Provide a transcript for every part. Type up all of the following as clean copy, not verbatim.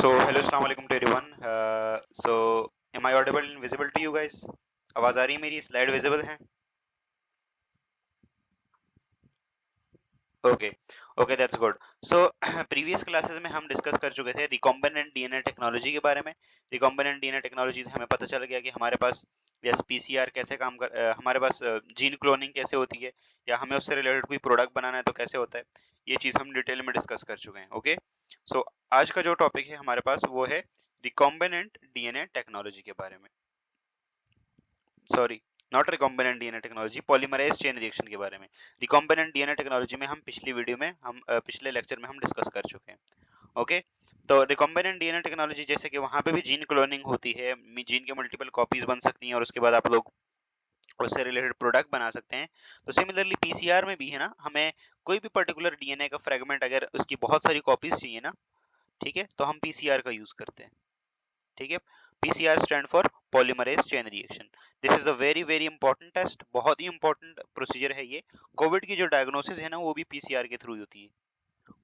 So hello, assalamu alaikum to everyone. So am I audible and visible to you guys? आवाज आ रही है मेरी? Slide visible है? Okay okay, that's good. So previous classes में हम discuss कर चुके थे रिकॉम्बिनेंट डीएनए टेक्नोलॉजी के बारे में. रिकॉम्बिनेंट डीएनए टेक्नोलॉजी से हमें पता चल गया कि हमारे पास यस पीसीआर कैसे हमारे पास जीन क्लोनिंग कैसे होती है, या हमें उससे रिलेटेड कोई प्रोडक्ट बनाना है तो कैसे होता है. ये चीज हम डिटेल में डिस्कस कर चुके हैं. ओके, सो आज का जो टॉपिक है हमारे पास वो है रिकॉम्बिनेंट डीएनए टेक्नोलॉजी के बारे में. Sorry, not recombinant DNA technology, polymerase chain reaction के बारे में. रिकॉम्बिनेंट डीएनए टेक्नोलॉजी में हम पिछले लेक्चर में हम डिस्कस कर चुके हैं. ओके, तो रिकॉम्बिनेंट डीएनए टेक्नोलॉजी जैसे कि वहां पे भी जीन क्लोनिंग होती है, जीन के मल्टीपल कॉपीज बन सकती हैं और उसके बाद आप लोग उससे रिलेटेड प्रोडक्ट बना सकते हैं. तो सिमिलरली पीसीआर में भी है ना, हमें कोई भी पर्टिकुलर डीएनए का फ्रेगमेंट अगर उसकी बहुत सारी कॉपीज चाहिए ना, ठीक है, तो हम पीसीआर का यूज करते हैं. ठीक है, PCR stand for polymerase chain reaction. This is a very very important test, बहुत ही इंपॉर्टेंट प्रोसीजर है ये. कोविड की जो डायग्नोसिस है ना, वो भी पीसीआर के थ्रू होती है.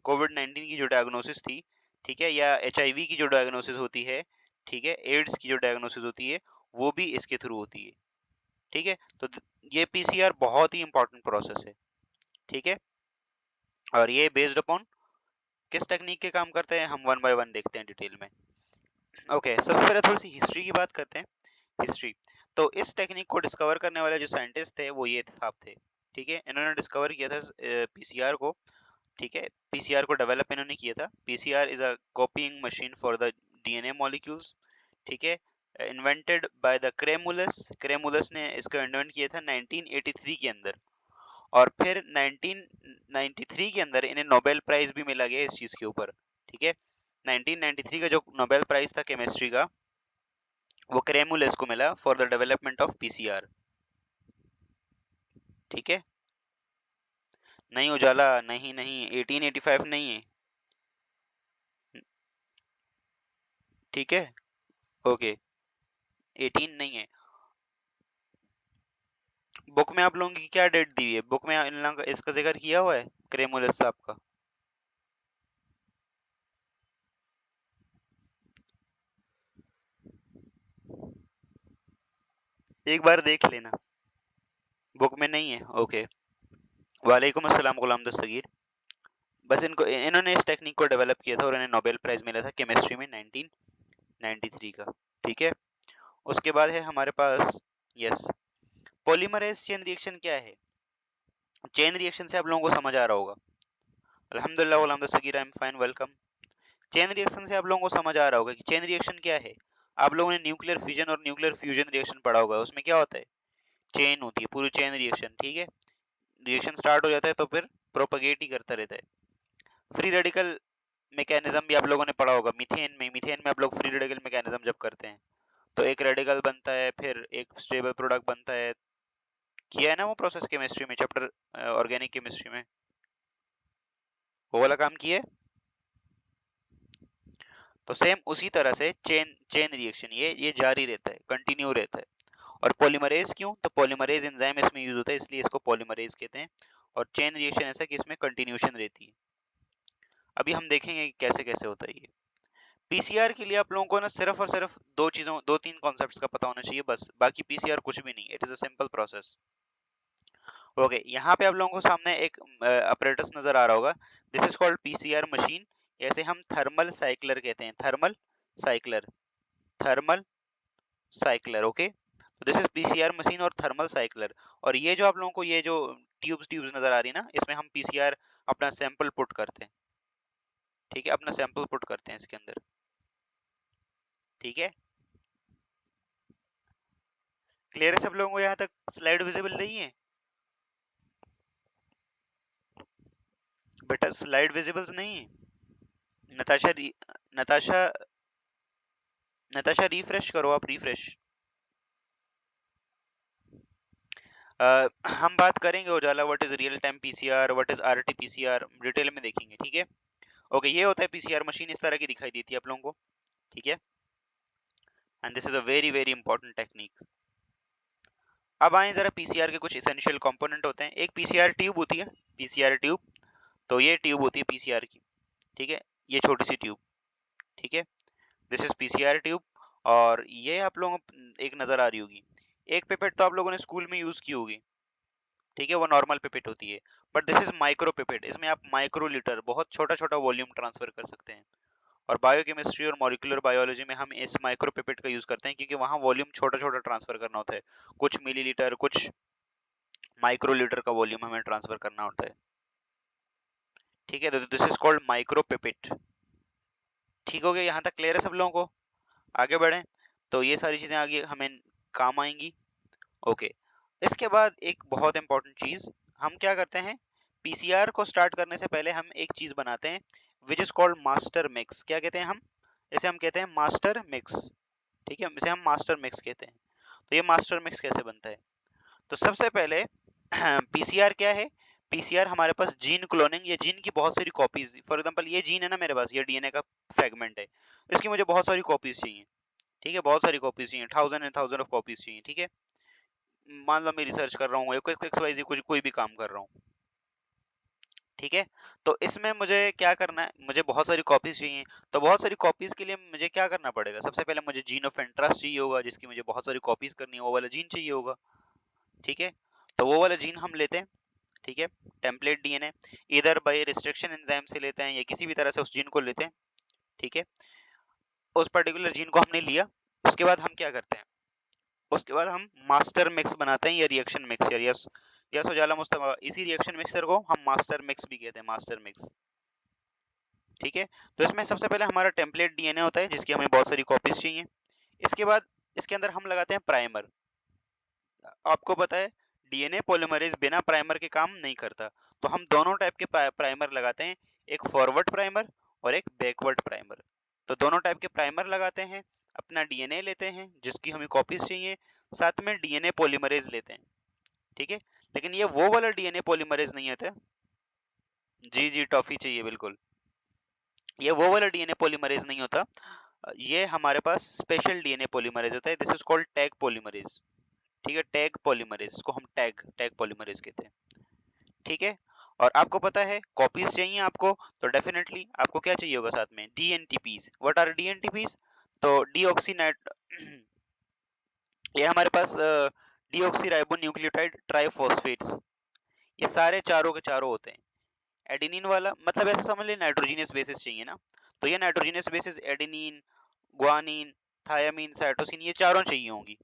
कोविड 19 की जो डायग्नोसिस थी, ठीक है, या एचआईवी की जो डायग्नोसिस होती है, ठीक है, एड्स की जो डायग्नोसिस होती है, वो भी इसके थ्रू होती है. ठीक है, तो ये पीसीआर बहुत ही इंपॉर्टेंट प्रोसेस है. ठीक है, और ये बेस्ड अपॉन किस टेक्निक के काम करते हैं हम वन बाय वन देखते हैं डिटेल में. ओके, सबसे पहले थोड़ी सी हिस्ट्री की बात करते हैं. हिस्ट्री, तो इस टेक्निक को डिस्कवर करने वाले जो साइंटिस्ट थे वो ये साहब थे. ठीक है, इन्होंने डिस्कवर किया था पीसीआर को. ठीक है, पीसीआर को डेवलप इन्होंने किया था. PCR is a copying machine for the DNA molecules. ठीक है, इन्वेंटेड बाय द क्रेमुलस. क्रेमुलस ने इसको इन्वेंट किया था 1983 के अंदर, और फिर 1993 के अंदर इन्हें नोबेल प्राइज भी मिला गया इस चीज के ऊपर. ठीक है, 1993 का जो नोबेल प्राइज था केमिस्ट्री का, वो क्रेमुलस को मिला for the development of PCR. ठीक है, नहीं उजाला, नहीं नहीं, 1885 नहीं है. ठीक है, ओके, 18 नहीं है. बुक में आप लोगों की क्या डेट दी हुई है? बुक में इन लोगों का इसका जिक्र किया हुआ है क्रेमुलस साहब का? एक बार देख लेना, बुक में नहीं है. ओके, वालेकुम अस्सलाम गुलाम दस्तगीर. बस इन्होंने इस टेक्निक को डेवलप किया था और इन्हें नोबेल प्राइज मिला था केमिस्ट्री में 1993 का. ठीक है, उसके बाद है हमारे पास यस पॉलीमरेज चेन रिएक्शन. क्या है चेन रिएक्शन? से आप लोगों को समझ आ रहा होगा. अल्हम्दुलिल्लाह Ghulam Dastagir, I am fine, welcome. Chain reaction से आप लोगों को समझ आ रहा होगा कि चेन रिएक्शन क्या है. आप लोगों ने न्यूक्लियर फिजन और न्यूक्लियर फ्यूजन रिएक्शन पढ़ा होगा. उसमें क्या होता है? चेन होती है, पूरी चेन रिएक्शन. ठीक है, रिएक्शन स्टार्ट हो जाता है तो फिर प्रोपगेट ही करता रहता है. फ्री रेडिकल मैकेनिज्म भी आप लोगों ने पढ़ा होगा. मीथेन में आप लोग फ्री रेडिकल मैकेनिज्म जब करते हैं तो एक रेडिकल बनता है, फिर एक स्टेबल प्रोडक्ट बनता है. किया है ना वो प्रोसेस केमिस्ट्री में, चैप्टर ऑर्गेनिक केमिस्ट्री में, वो वाला काम किया है. तो सेम उसी तरह से चेन चेन रिएक्शन ये जारी रहता है, कंटिन्यू रहता है. और पॉलीमरेज क्यों? तो पॉलीमरेज एंजाइम इसमें यूज होता है, इसलिए इसको पॉलीमरेज कहते हैं. और चेन रिएक्शन ऐसा कि इसमें कंटिन्यूशन रहती है. अभी हम देखेंगे कि कैसे कैसे होता है ये. पीसीआर के लिए आप लोगों को ना सिर्फ और सिर्फ दो तीन कॉन्सेप्ट्स का पता होना चाहिए बस. बाकी पीसीआर कुछ भी नहीं, it is a simple process. Okay, यहाँ पे आप लोगों को सामने एक अपरेटस नजर आ रहा होगा. This is called PCR machine. ऐसे हम थर्मल साइक्लर कहते हैं, thermal cycler, thermal cycler. Okay, तो दिस इज पीसीआर मशीन और थर्मल साइक्लर. और ये जो आप लोगों को ये जो ट्यूब्स नजर आ रही है ना, इसमें हम पीसीआर अपना सैंपल पुट करते हैं. ठीक है, अपना सैंपल पुट करते हैं इसके अंदर. ठीक है, क्लियर है सब लोगों को? यहाँ तक स्लाइड विजिबल नहीं है बेटा? स्लाइड विजिबल नहीं है? नताशा नताशा नताशा रिफ्रेश करो, आप रिफ्रेश. हम बात करेंगे Ujala what is real time PCR, what is RT PCR, detail में देखेंगे. ठीक है, ओके, ये होता है पीसीआर मशीन, इस तरह की दिखाई देती है आप लोगों को. ठीक है, and this is a very very important technique. अब आए जरा पीसीआर के कुछ एसेंशियल कंपोनेंट होते हैं. एक पीसीआर ट्यूब होती है, पीसीआर ट्यूब. तो ये ट्यूब होती है पीसीआर की. ठीक है, ये छोटी सी ट्यूब. ठीक है, दिस इज पीसीआर ट्यूब, और ये आप लोगों को एक नजर आ रही होगी। एक पिपेट तो आप लोगों ने स्कूल में यूज की होगी, ठीक है, वो नॉर्मल पिपेट होती है, but this is micro pipette. इसमें आप माइक्रो लीटर, बहुत छोटा छोटा वॉल्यूम ट्रांसफर कर सकते हैं। और बायोकेमिस्ट्री और मॉलिक्यूलर बायोलॉजी में हम इस माइक्रो पिपेट का यूज करते हैं, क्योंकि वहां वॉल्यूम छोटा छोटा ट्रांसफर करना होता है, कुछ मिलीलीटर, कुछ माइक्रो लीटर का वॉल्यूम हमें ट्रांसफर करना होता है, ठीक है। तो this is called micro pipette. ठीक हो गया, यहाँ तक क्लियर है सब लोगों को? आगे बढ़ें, तो ये सारी चीजें आगे हमें काम आएंगी। ओके, इसके बाद एक बहुत इंपॉर्टेंट चीज हम क्या करते हैं, पीसीआर को स्टार्ट करने से पहले हम एक चीज बनाते हैं which is called master mix. क्या कहते हैं हम इसे? हम कहते हैं मास्टर मिक्स, ठीक है, इसे हम मास्टर मिक्स कहते हैं। तो ये मास्टर मिक्स कैसे बनता है? तो सबसे पहले पीसीआर क्या है? पीसीआर हमारे पास जीन क्लोनिंग या जीन की बहुत सारी कॉपीज, फॉर एग्जांपल ये जीन है ना मेरे पास, ये डीएनए का फ्रेगमेंट है, इसकी मुझे बहुत सारी कॉपीज चाहिए, ठीक है, बहुत सारी कॉपीज चाहिए, thousand and thousand of copies चाहिए, ठीक है। मान लो मैं रिसर्च कर रहा हूँ, एक्स वाई जी कुछ कोई भी काम कर रहा हूँ, ठीक है। तो इसमें मुझे क्या करना है, मुझे बहुत सारी कॉपीज चाहिए। तो बहुत सारी कॉपीज के लिए मुझे क्या करना पड़ेगा? सबसे पहले मुझे जीन ऑफ इंटरेस्ट चाहिए होगा, जिसकी मुझे बहुत सारी कॉपीज करनी है, वो वाला जीन चाहिए होगा, ठीक है। तो वो वाला जीन हम लेते हैं, ठीक है, टेम्पलेट डीएनए, इधर बाय रिस्ट्रिक्शन एंजाइम से लेते हैं या किसी भी तरह से उस जीन को लेते हैं, ठीक है। उस पर्टिकुलर जीन को हमने लिया, उसके बाद हम क्या करते हैं, उसके बाद हम मास्टर मिक्स बनाते हैं या रिएक्शन मिक्सचर, यस उजाला मुस्तफा, इसी रिएक्शन मिक्सचर को हम मास्टर मिक्स भी कहते हैं, मास्टर मिक्स, ठीक है। तो इसमें सबसे पहले हमारा टेम्पलेट डीएनए होता है, जिसकी हमें बहुत सारी कॉपीज चाहिए। इसके बाद इसके अंदर हम लगाते हैं प्राइमर। आपको पता है डीएनए पॉलीमरेज बिना प्राइमर के काम नहीं करता, तो हम दोनों टाइप के प्राइमर लगाते हैं, एक फॉरवर्ड प्राइमर और एक बैकवर्ड प्राइमर। तो दोनों टाइप के प्राइमर लगाते हैं, अपना डीएनए लेते हैं जिसकी हमें कॉपीज चाहिए, साथ में डीएनए पॉलीमरेज लेते हैं, ठीक है। लेकिन ये वो वाला डीएनए पॉलीमरेज नहीं होता। जी जी, टॉफी चाहिए बिल्कुल। ये वो वाला डीएनए पॉलीमरेज नहीं होता, ये हमारे पास स्पेशल डीएनए पॉलीमरेज होता है, this is called tag polymerase, ठीक है, टैग पॉलीमरेज, इसको हम टैग टैग पॉलीमरेज कहते हैं, ठीक है। और आपको पता है कॉपीज चाहिए आपको, तो डेफिनेटली आपको क्या चाहिए होगा साथ में? डीएनटीपीज। What are dNTPs? तो डीऑक्सीनाइट ये हमारे पास डीऑक्सी राइबो न्यूक्लियोटाइड ट्राइफॉस्फेट्स, ये सारे चारों के चारों होते हैं। एडेनिन वाला मतलब ऐसा समझ ले नाइट्रोजनस बेसिस चाहिए ना, तो ये nitrogenous bases adenine, guanine, thymine, cytosine, ये चारों चाहिए होंगी,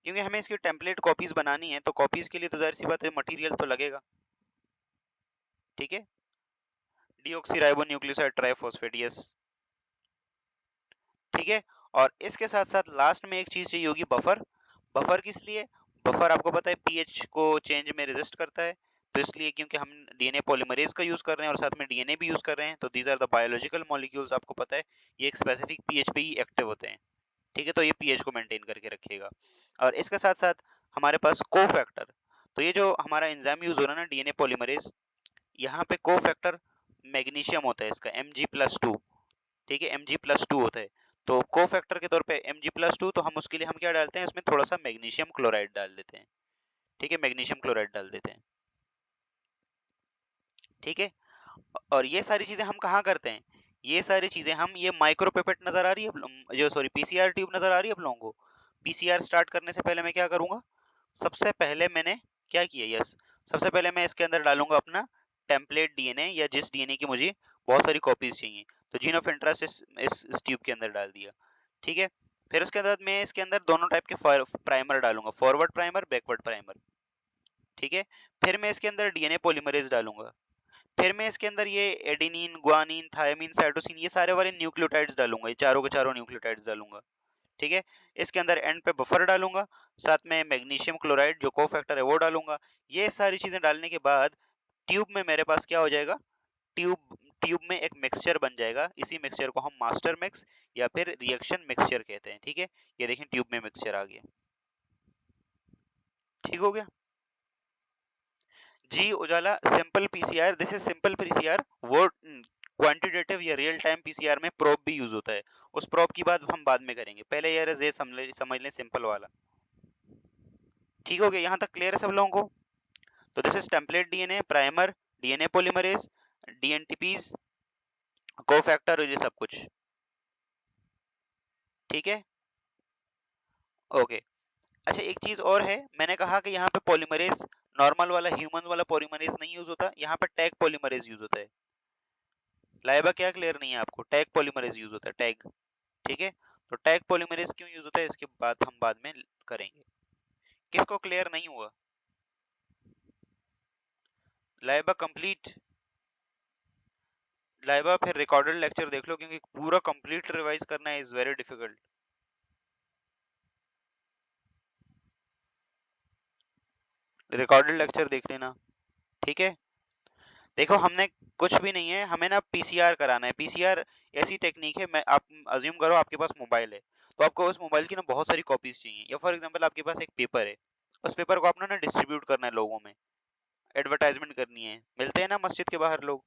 क्योंकि हमें इसकी टेम्पलेट कॉपीज बनानी है, तो कॉपीज के लिए तो जाहिर सी बात है मटेरियल तो लगेगा, ठीक है। डीऑक्सी न्यूक्लियोसाइड ट्राइफॉस्फेट, यस, ठीक है। और इसके साथ साथ लास्ट में एक चीज चाहिए होगी, बफर। बफर किस लिए? बफर आपको पता है पीएच को चेंज में रेजिस्ट करता है, तो इसलिए क्योंकि हम डीएनए पॉलीमरेज का यूज कर रहे हैं और साथ में डीएनए भी यूज कर रहे हैं, तो these are the biological molecules, आपको पता है ये एक स्पेसिफिक पीएच पे ही एक्टिव होते हैं, ठीक है। तो ये पीएच को मेंटेन करके रखेगा। और इसके साथ साथ हमारे पास कोफैक्टर, तो ये जो हमारा एंजाइम यूज हो रहा है ना डीएनए पॉलीमरेज, यहाँ पे कोफैक्टर मैग्नीशियम होता है इसका Mg+2, ठीक है, Mg+2 होता है। तो कोफैक्टर के तौर पे Mg+2, तो हम उसके लिए हम क्या डालते हैं, इसमें थोड़ा सा मैग्नीशियम क्लोराइड डाल देते हैं, ठीक है, मैग्नीशियम क्लोराइड डाल देते हैं, ठीक है। और ये सारी चीजें हम कहाँ करते हैं? ये सारी चीजें हम, ये माइक्रोपिपेट नजर आ रही है जो, सॉरी, पीसीआर ट्यूब नजर आ रही है आप लोगों को? पीसीआर स्टार्ट करने से पहले मैं क्या करूंगा, सबसे पहले मैंने क्या किया, यस, सबसे पहले मैं इसके अंदर डालूंगा अपना टेम्पलेट डीएनए, या जिस डीएनए की मुझे बहुत सारी कॉपीज चाहिए, तो जीन ऑफ इंटरेस्ट इस ट्यूब के अंदर डाल दिया, ठीक है। फिर उसके बाद मैं इसके अंदर दोनों टाइप के प्राइमर डालूंगा, फॉरवर्ड प्राइमर, बैकवर्ड प्राइमर, ठीक है। फिर मैं इसके अंदर डीएनए पॉलीमरेज डालूंगा, फिर मैं इसके अंदर ये एडेनिन, ग्वानिन, थायमिन, साइटोसिन, ये सारे वाले न्यूक्लियोटाइड्स डालूंगा, ये चारों के चारों न्यूक्लियोटाइड्स डालूंगा, ठीक है। इसके अंदर एंड पे बफर डालूंगा, साथ में मैग्नीशियम क्लोराइड जो कोफैक्टर है वो डालूंगा। ये सारी चीजें डालने के बाद ट्यूब में मेरे पास क्या हो जाएगा, ट्यूब ट्यूब में एक मिक्सचर बन जाएगा, इसी मिक्सचर को हम मास्टर मिक्स या फिर रिएक्शन मिक्सचर कहते हैं, ठीक है। ये देखिए ट्यूब में मिक्सचर आ गया, ठीक हो गया। जी Ujala, simple PCR, this is simple PCR, वो क्वांटिटेटिव या रियल टाइम पीसीआर में प्रोब भी यूज होता है, उस प्रोब की बात हम बाद में करेंगे, पहले यार ये समझ लें सिंपल वाला, ठीक हो गया, यहाँ तक क्लियर है सब लोगों को? तो this is template DNA, primer, DNA polymerase, dNTPs, cofactor और ये सब कुछ, ठीक है, ओके। अच्छा, एक चीज और है, मैंने कहा कि यहाँ पे पॉलीमरेज नॉर्मल वाला ह्यूमन वाला पॉलीमरेज नहीं यूज होता, यहाँ पे टैग पॉलीमरेज यूज होता है। लाइबा क्या क्लियर नहीं है आपको? टैग पॉलीमरेज यूज होता है, टैग। ठीक है, तो टैग पॉलीमरेज क्यों यूज होता है इसके बाद हम बाद में करेंगे। किसको क्लियर नहीं हुआ? लाइबा कंप्लीट, लाइबा फिर रिकॉर्डेड लेक्चर देख लो, क्योंकि पूरा कंप्लीट रिवाइज करना is very difficult. Recorded lecture देख लेना, ठीक है। देखो, हमने कुछ भी नहीं है, हमें ना पीसीआर कराना है। पीसीआर ऐसी टेक्निक है, मैं आप अज्यूम करो आपके पास मोबाइल है, तो आपको उस मोबाइल की ना बहुत सारी कॉपीज चाहिए, या फॉर एग्जांपल आपके पास एक पेपर है, उस पेपर को आपने ना डिस्ट्रीब्यूट करना है लोगों में, एडवर्टाइजमेंट करनी है, मिलते हैं ना मस्जिद के बाहर लोग,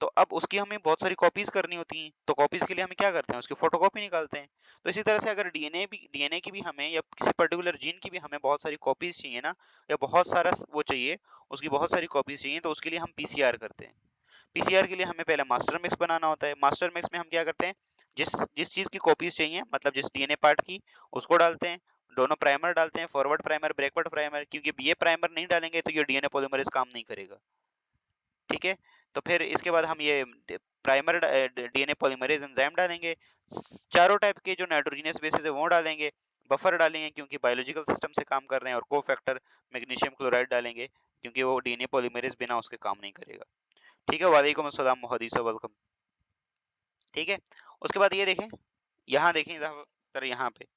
तो अब उसकी हमें बहुत सारी कॉपीज करनी होती हैं, तो कॉपीज के लिए हम क्या करते हैं, उसकी फोटोकॉपी निकालते हैं। तो इसी तरह से अगर डीएनए की भी हमें, या किसी पर्टिकुलर जीन की भी हमें बहुत सारी कॉपीज चाहिए ना, या बहुत सारा वो चाहिए, उसकी बहुत सारी कॉपीज चाहिए, तो उसके लिए हम पीसीआर करते हैं। पीसीआर के लिए हमें पहले मास्टर मिक्स बनाना होता है। मास्टर मिक्स में हम क्या करते हैं, जिस जिस चीज की कॉपीज चाहिए, मतलब जिस डीएनए पार्ट की, उसको डालते हैं, दोनों प्राइमर डालते हैं, फॉरवर्ड प्राइमर, बैकवर्ड प्राइमर, क्योंकि ये प्राइमर नहीं डालेंगे तो ये डीएनए पॉलीमरेज काम नहीं करेगा। ठीक है, तो फिर इसके बाद हम ये प्राइमर डीएनए पॉलीमरेज एंजाइम डालेंगे, चारों टाइप के जो नाइट्रोजनस बेसिस है वो डालेंगे, बफर डालेंगे क्योंकि बायोलॉजिकल सिस्टम से काम कर रहे हैं, और कोफैक्टर मैग्नीशियम क्लोराइड डालेंगे क्योंकि वो डीएनए पॉलीमरेज बिना उसके काम नहीं करेगा। ठीक है, वालेकुम अस्सलाम मोहदीसा, वेलकम। ठीक है, उसके बाद ये देखें, यहाँ देखें जरा यहाँ पे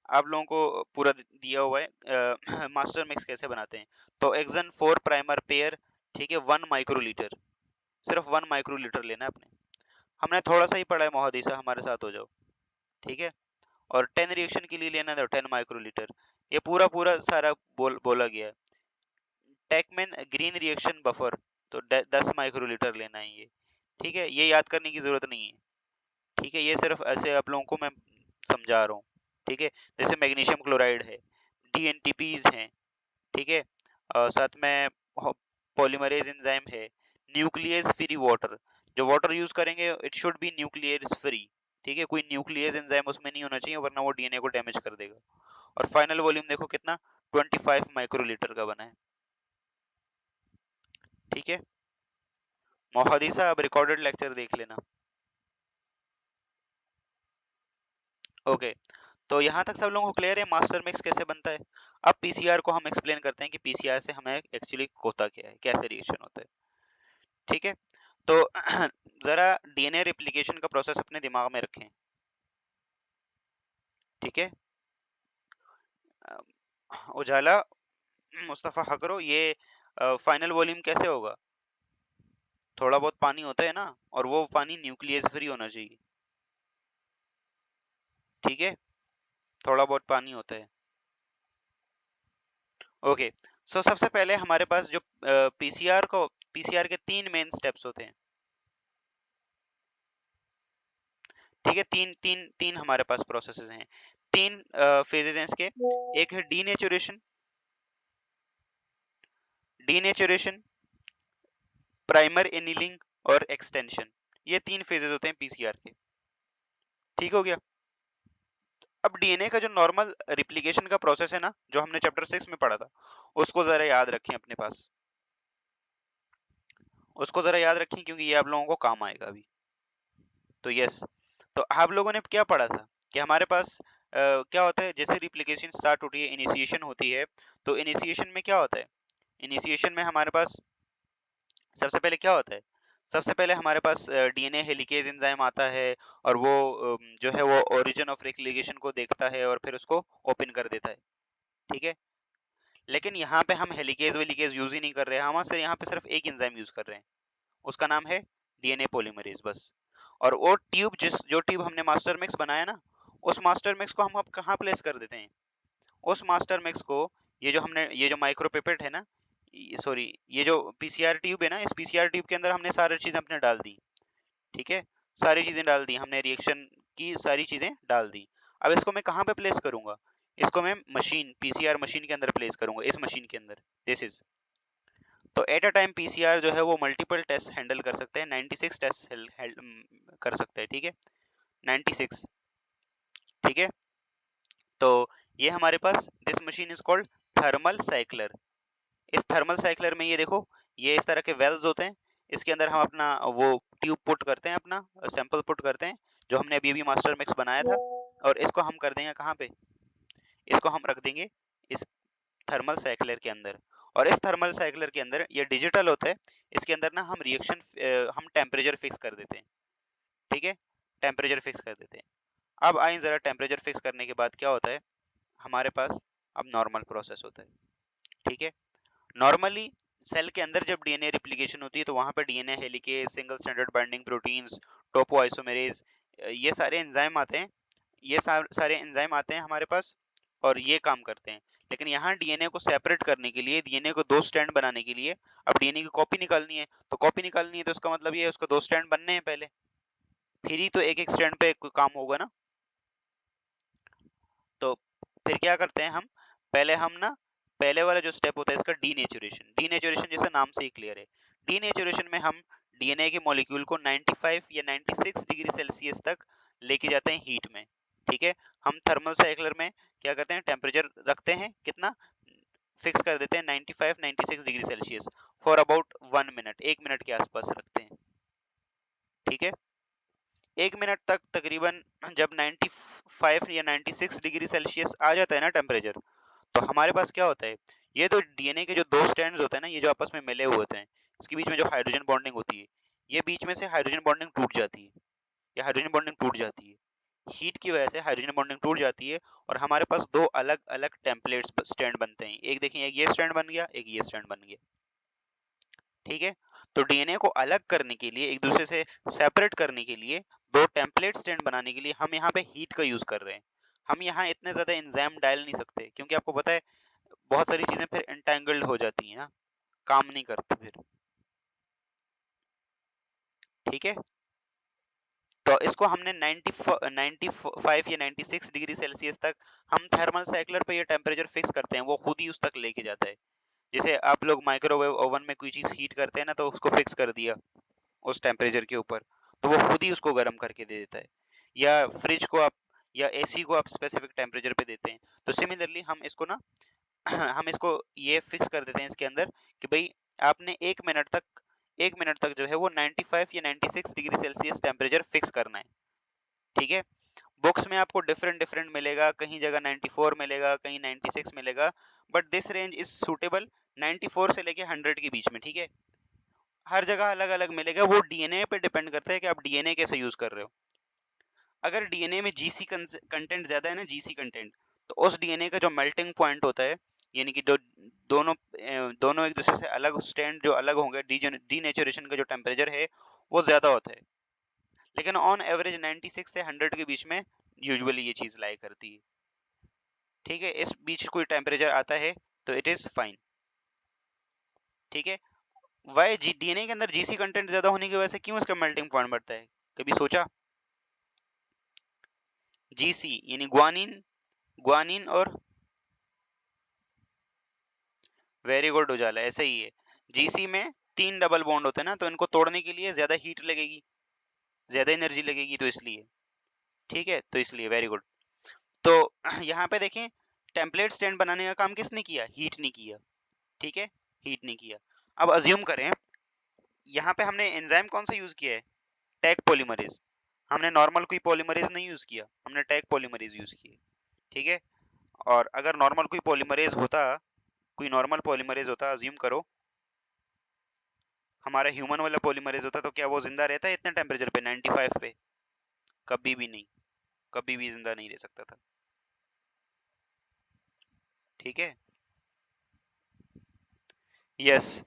आप लोगों को पूरा दिया हुआ है मास्टर मिक्स कैसे बनाते हैं। तो एक्सन 4 प्राइमर पेयर, ठीक है, 1 माइक्रोलीटर, सिर्फ 1 माइक्रोलीटर लेना है आपने। हमने थोड़ा सा ही पढ़ा है मोहदीसा, हमारे साथ हो जाओ। ठीक है, और 10 रिएक्शन के लिए लेना है तो 10 माइक्रोलीटर, ये पूरा पूरा सारा बोला गया है। टेकमैन ग्रीन रिएक्शन बफर, तो 10 माइक्रोलीटर लेना है ये। ठीक है, ये याद करने की जरूरत नहीं है। ठीक है, ये सिर्फ ऐसे आप लोगों को मैं समझा रहा हूँ। ठीक है, जैसे मैग्नीशियम क्लोराइड है, डीएनटीपीज हैं, ठीक है, साथ में पॉलीमरेज एंजाइम है, न्यूक्लियस फ्री वाटर, जो वाटर यूज करेंगे it should be nucleus free. ठीक है, कोई न्यूक्लियस एंजाइम उसमें नहीं होना चाहिए, वरना वो डीएनए को डैमेज कर देगा। और फाइनल वॉल्यूम देखो कितना, 25 माइक्रोलीटर का बना है। ठीक है, मोहदीसा अब रिकॉर्डेड लेक्चर देख लेना। ओके, तो यहाँ तक सब लोगों को क्लियर है मास्टर मिक्स कैसे बनता है। अब पीसीआर को हम एक्सप्लेन करते हैं कि पीसीआर से हमें एक्चुअली होता क्या है, कैसे रिएक्शन होता है। ठीक है, तो जरा डीएनए रेप्लिकेशन का प्रोसेस अपने दिमाग में रखें। ठीक है, उजाला, मुस्तफ़ा हकरो, ये फाइनल वॉल्यूम कैसे होगा, थोड़ा बहुत पानी होता है ना, और वो पानी न्यूक्लियस फ्री होना चाहिए। ठीक है, थोड़ा बहुत पानी होता है। ओके, सो सबसे पहले हमारे पास जो पीसीआर के 3 मेन स्टेप्स होते हैं। ठीक है, तीन तीन तीन हमारे पास प्रोसेसेस हैं, 3 फेजेस हैं इसके। एक है डीनेचुरेशन, डीनेचुरेशन, प्राइमर एनीलिंग और एक्सटेंशन, ये 3 फेजेस होते हैं पीसीआर के। ठीक हो गया। अब डीएनए का जो नॉर्मल रिप्लिकेशन का प्रोसेस है ना, जो हमने चैप्टर 6 में पढ़ा था, उसको जरा याद रखें अपने पास, उसको जरा याद रखें क्योंकि ये आप लोगों को काम आएगा अभी। तो यस, तो आप लोगों ने क्या पढ़ा था कि हमारे पास क्या होता है, जैसे रिप्लिकेशन स्टार्ट होती है, इनिशिएशन होती है, तो इनिशिएशन में क्या होता है, इनिशिएशन में हमारे पास सबसे पहले क्या होता है, सबसे पहले हमारे पास डीएनए हेलिकेज एंजाइम आता है, और वो जो है वो ओरिजिन ऑफ रेप्लिकेशन को देखता है और फिर उसको ओपन कर देता है। ठीक है, लेकिन यहाँ पे हम हेलिकेज वेलिकेज यूज ही नहीं कर रहे हैं, हम सिर्फ यहाँ पे सिर्फ एक एंजाइम यूज कर रहे हैं, उसका नाम है डीएनए पॉलीमरेज बस। और वो ट्यूब जो ट्यूब हमने मास्टर मिक्स बनाया ना, उस मास्टर मिक्स को हम अब कहाँ प्लेस कर देते हैं, उस मास्टर मिक्स को, ये जो माइक्रोपिपेट है ना, सॉरी ये जो पीसीआर ट्यूब है ना, इस पीसीआर ट्यूब के अंदर हमने सारी चीजें अपने डाल दी। ठीक है, सारी चीजें डाल दी हमने, रिएक्शन की सारी चीजें डाल दी। अब इसको मैं कहाँ पे प्लेस करूंगा, इसको मैं मशीन, पीसीआर मशीन के अंदर प्लेस करूंगा, इस मशीन के अंदर, दिस इज। तो एट अ टाइम पीसीआर जो है वो मल्टीपल टेस्ट हैंडल कर सकते हैं, 96 टेस्ट कर सकते हैं। ठीक है, 96, ठीक है। तो ये हमारे पास this machine is called thermal cycler. इस थर्मल साइक्लर में ये देखो, ये इस तरह के वेल्स होते हैं, इसके अंदर हम अपना वो ट्यूब पुट करते हैं, अपना सैंपल पुट करते हैं जो हमने अभी अभी मास्टर मिक्स बनाया था, और इसको हम कर देंगे कहाँ पे, इसको हम रख देंगे इस थर्मल साइक्लर के अंदर। और इस थर्मल साइक्लर के अंदर ये डिजिटल होता है, इसके अंदर ना हम रिएक्शन हम टेम्परेचर फिक्स कर देते हैं। ठीक है, टेम्परेचर फिक्स कर देते हैं। अब आइए जरा टेम्परेचर फिक्स करने के बाद क्या होता है हमारे पास, अब नॉर्मल प्रोसेस होता है। ठीक है, नॉर्मली सेल के अंदर जब डीएनए रिप्लिकेशन होती है तो वहां पे DNA helicase, single standard binding proteins, topoisomerase, ये सारे एंजाइम आते हैं, ये सारे एंजाइम आते हैं हमारे पास, और ये काम करते हैं। लेकिन यहाँ डीएनए को सेपरेट करने के लिए, डीएनए को दो स्टैंड बनाने के लिए, अब डीएनए की कॉपी निकालनी है, तो कॉपी निकालनी है तो इसका मतलब ये है उसको दो स्टैंड बनने हैं पहले, फिर ही तो एक एक स्टैंड पे काम होगा ना। तो फिर क्या करते हैं हम, पहले हम ना, पहले वाला जो स्टेप होता है इसका डीनेचुरेशन। डीनेचुरेशन जैसे नाम से ही क्लियर है, डीनेचुरेशन में हम डीएनए के मॉलिक्यूल को 95 या 96 डिग्री सेल्सियस तक लेके जाते हैं हीट में। ठीक है, हम थर्मल साइक्लर में क्या करते हैं, टेम्परेचर रखते हैं कितना, फिक्स कर देते हैं 95-96 degree Celsius for about 1 minute, 1 minute के आसपास रखते हैं। ठीक है, 1 मिनट तक तकरीबन, जब 95 या 96 डिग्री सेल्सियस आ जाता है ना टेम्परेचर, तो हमारे पास क्या होता है, ये तो डीएनए के जो दो स्ट्रैंड्स होते हैं ना, ये जो आपस में मिले हुए होते हैं, इसके बीच में जो हाइड्रोजन बॉन्डिंग होती है, ये बीच में से हाइड्रोजन बॉन्डिंग टूट जाती है, ये हाइड्रोजन बॉन्डिंग टूट जाती है, हीट की वजह से हाइड्रोजन बॉन्डिंग टूट जाती है, और हमारे पास दो अलग अलग टेम्पलेट्स स्टैंड बनते हैं। एक देखिए, एक ये स्टैंड बन गया, एक ये स्टैंड बन गया। ठीक है, तो डीएनए को अलग करने के लिए, एक दूसरे से सेपरेट करने के लिए, दो टेम्पलेट स्टैंड बनाने के लिए हम यहाँ पे हीट का यूज कर रहे हैं। हम यहाँ इतने ज्यादा एंजाइम डाल नहीं सकते, क्योंकि आपको पता है बहुत सारी चीजें फिर एंटेंगल्ड हो जाती हैं ना, काम नहीं करती फिर। ठीक है, तो इसको हमने 95 या 96 डिग्री सेल्सियस तक हम थर्मल साइक्लर पे ये टेम्परेचर फिक्स करते हैं, वो खुद ही उस तक लेके जाता है। जैसे आप लोग माइक्रोवेव ओवन में कोई चीज हीट करते हैं ना, तो उसको फिक्स कर दिया उस टेम्परेचर के ऊपर, तो वो खुद ही उसको गर्म करके दे देता है। या फ्रिज को आप, या एसी को आप स्पेसिफिक टेम्परेचर पे देते हैं, तो सिमिलरली हम इसको ना हम इसको ये फिक्स कर देते हैं इसके अंदर कि भाई आपने 1 मिनट तक जो है वो 95 या 96 डिग्री सेल्सियस टेम्परेचर फिक्स करना है। ठीक है, बुक्स में आपको डिफरेंट डिफरेंट मिलेगा, कहीं जगह 94 मिलेगा, कहीं 96 मिलेगा, but this range is suitable 94 से लेके 100 के बीच में। ठीक है, हर जगह अलग अलग मिलेगा, वो डीएनए पे डिपेंड करता है कि आप डीएनए कैसे यूज कर रहे हो। अगर डीएनए में जीसी कंटेंट ज्यादा है ना, जीसी कंटेंट, तो उस डीएनए का जो मेल्टिंग पॉइंट होता है, यानी कि जो दोनों एक दूसरे से अलग स्टैंड जो अलग होंगे, डीनेचुरेशन का जो टेम्परेचर है वो ज्यादा होता है। लेकिन ऑन एवरेज 96 से 100 के बीच में यूजुअली ये चीज लाई करती है। ठीक है, इस बीच कोई टेम्परेचर आता है तो इट इज फाइन। ठीक है, वाई डीएनए के अंदर जीसी कंटेंट ज्यादा होने की वजह से क्यों इसका मेल्टिंग पॉइंट बढ़ता है, कभी सोचा? जीसी यानी ग्वानिन, ग्वानिन और, वेरी गुड उजाला, ऐसे ही है। जीसी में 3 डबल बॉन्ड होते हैं ना, तो इनको तोड़ने के लिए ज्यादा हीट लगेगी, ज्यादा एनर्जी लगेगी, तो इसलिए। ठीक है, तो इसलिए वेरी गुड। तो यहाँ पे देखें, टेम्पलेट स्टैंड बनाने का काम किसने किया, हीट ने किया। ठीक है, हीट ने किया। अब अज्यूम करें यहाँ पे हमने एंजाइम कौन सा यूज किया है, टैग पॉलीमरेज। हमने नॉर्मल कोई पॉलीमरेज नहीं यूज किया, हमने टैग पॉलीमरेज यूज किया। ठीक है, और अगर नॉर्मल कोई पॉलीमरेज होता, कोई नॉर्मल पॉलीमरेज होता, अज्यूम करो हमारा ह्यूमन वाला पॉलीमरेज होता, तो क्या वो जिंदा रहता है इतने टेम्परेचर पे, 95 पे? कभी भी नहीं, कभी भी जिंदा नहीं रह सकता था। ठीक है, यस।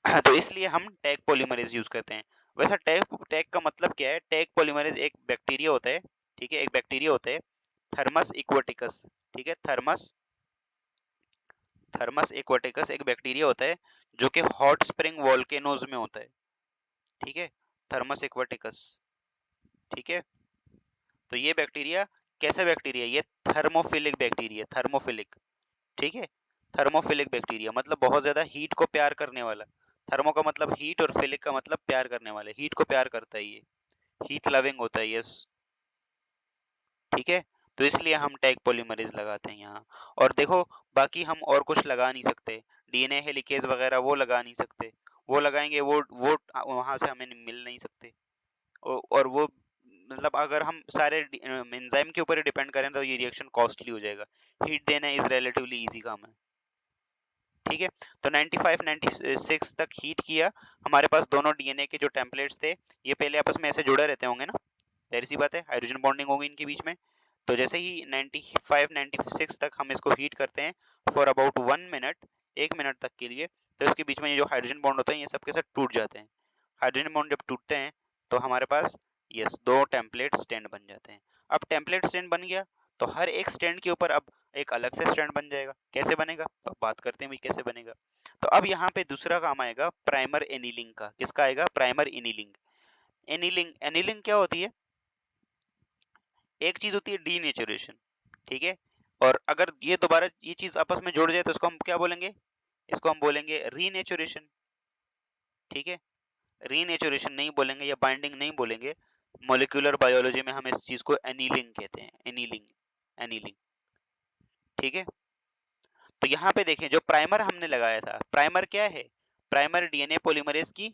तो इसलिए हम टैग पॉलीमरेज यूज करते हैं। वैसा टैग टैग का मतलब क्या है, टैग पॉलीमरेज एक बैक्टीरिया होता है। ठीक है, एक बैक्टीरिया होता है, थर्मस इक्वाटिकस। ठीक है, थर्मस थर्मस इक्वाटिकस एक बैक्टीरिया होता है जो कि हॉट स्प्रिंग वोल्केनोज में होता है। ठीक है, थर्मस इक्वाटिकस। ठीक है, तो ये बैक्टीरिया कैसा बैक्टीरिया, ये थर्मोफिलिक बैक्टीरिया, थर्मोफिलिक। ठीक है, थर्मोफिलिक बैक्टीरिया मतलब बहुत ज्यादा हीट को प्यार करने वाला। थर्मो का मतलब हीट और फिलिक का मतलब प्यार करने वाले, हीट को प्यार करता है ये, हीट लविंग होता है, यस। ठीक है, तो इसलिए हम टैग पॉलीमरेज लगाते हैं यहाँ। और देखो बाकी हम और कुछ लगा नहीं सकते, डीएनए हेलिकेज वगैरह वो लगा नहीं सकते, वो लगाएंगे वो वहां से हमें मिल नहीं सकते। और वो मतलब अगर हम सारे एंजाइम के ऊपर डिपेंड करें तो ये रिएक्शन कॉस्टली हो जाएगा। हीट देना इज रिलेटिवली इजी काम है। ठीक है, तो 95 96 तक हीट किया, हमारे पास दोनों डीएनए के जो टेम्पलेट्स थे ये पहले आपस में ऐसे जुड़े रहते होंगे ना, जाहिर सी बात है हाइड्रोजन बॉन्डिंग होगी इनके बीच में। तो जैसे ही 95 96 तक हम इसको हीट करते हैं फॉर अबाउट 1 मिनट, 1 मिनट तक के लिए, तो इसके बीच में ये जो हाइड्रोजन बॉन्ड होते हैं ये सबके साथ टूट जाते हैं। हाइड्रोजन बॉन्ड जब टूटते हैं तो हमारे पास यस दो टेम्पलेट स्टैंड बन जाते हैं। अब टेम्पलेट स्टैंड बन गया तो हर एक स्टैंड के ऊपर अब एक अलग से स्टैंड बन जाएगा। कैसे बनेगा तो बात करते हैं भाई कैसे बनेगा। तो अब यहाँ पे दूसरा काम आएगा प्राइमर एनीलिंग का। किसका आएगा? Primer annealing. एनीलिंग एनीलिंग क्या होती है? एक चीज होती है डीनेचुरेशन, ठीक है, और अगर ये दोबारा ये चीज आपस में जुड़ जाए तो इसको हम क्या बोलेंगे? इसको हम बोलेंगे रीनेचुरेशन। ठीक है, रीनेचुरेशन नहीं बोलेंगे या बाइंडिंग नहीं बोलेंगे, मॉलिक्यूलर बायोलॉजी में हम इस चीज को एनीलिंग कहते हैं। Annealing, annealing. ठीक है, तो यहाँ पे देखें जो प्राइमर हमने लगाया था, प्राइमर क्या है? प्राइमर डीएनए पॉलीमरेज की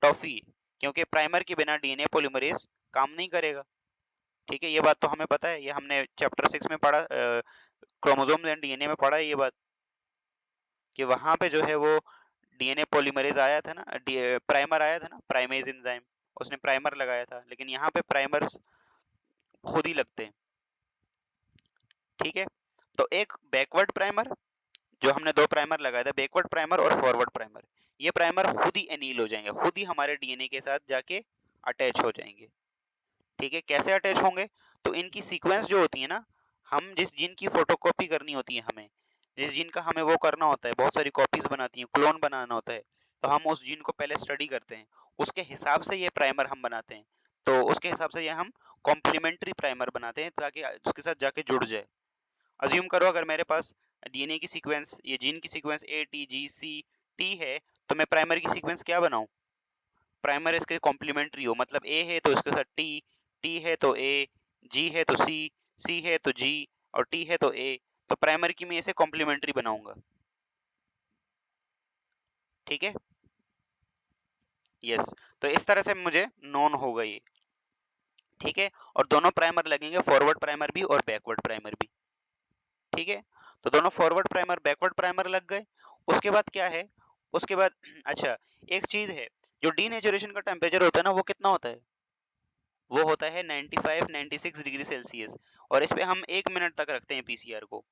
टॉफी, क्योंकि प्राइमर के बिना डीएनए पॉलीमरेज काम नहीं करेगा। ठीक है, ये बात तो हमें पता है, ये हमने चैप्टर 6 में पढ़ा, क्रोमोसोम एंड डीएनए में पढ़ा है ये बात, कि वहां पे जो है वो डीएनए पॉलीमरेज आया था ना, प्राइमर आया था ना, प्राइमेज एंजाइम, उसने प्राइमर लगाया था, लेकिन यहाँ पे प्राइमर्स खुद ही लगते हैं। ठीक है, तो एक बैकवर्ड प्राइमर, जो हमने दो प्राइमर लगाया था, बैकवर्ड प्राइमर और फॉरवर्ड प्राइमर, ये प्राइमर खुद ही एनील हो जाएंगे, खुद ही हमारे डीएनए के साथ जाके अटैच हो जाएंगे। ठीक है, कैसे अटैच होंगे? तो इनकी सीक्वेंस जो होती है ना, हम जिस जीन की फोटोकॉपी करनी होती है, हमें जिस जीन का हमें वो करना होता है, बहुत सारी कॉपीज बनाती हैं, क्लोन बनाना होता है, तो हम उस जीन को पहले स्टडी करते हैं, उसके हिसाब से ये प्राइमर हम बनाते हैं। तो उसके हिसाब से ये हम कॉम्प्लीमेंट्री प्राइमर बनाते हैं ताकि उसके साथ जाके जुड़ जाए। अज्यूम करो अगर मेरे पास डीएनए की सीक्वेंस, ये जीन की sequence A T G C T है, तो मैं प्राइमर की सीक्वेंस क्या बनाऊं? प्राइमर इसके कॉम्प्लीमेंट्री हो, मतलब ए है तो इसके साथ टी, टी है तो ए, जी है तो सी, सी है तो जी, और टी है तो ए, तो प्राइमर की मैं इसे कॉम्प्लीमेंट्री बनाऊंगा। ठीक है, यस, तो इस तरह से मुझे नोन होगा ये। ठीक है, और दोनों प्राइमर लगेंगे, फॉरवर्ड प्राइमर भी और बैकवर्ड प्राइमर भी। ठीक है, तो दोनों फॉरवर्ड प्राइमर बैकवर्ड प्राइमर लग गए। उसके बाद क्या है? उसके बाद अच्छा, एक चीज है, जो डीनेचुरेशन का टेम्परेचर होता है ना, वो कितना होता है? वो होता है 95 96 डिग्री सेल्सियस, और इस पे हम 1 मिनट तक रखते हैं पीसीआर को,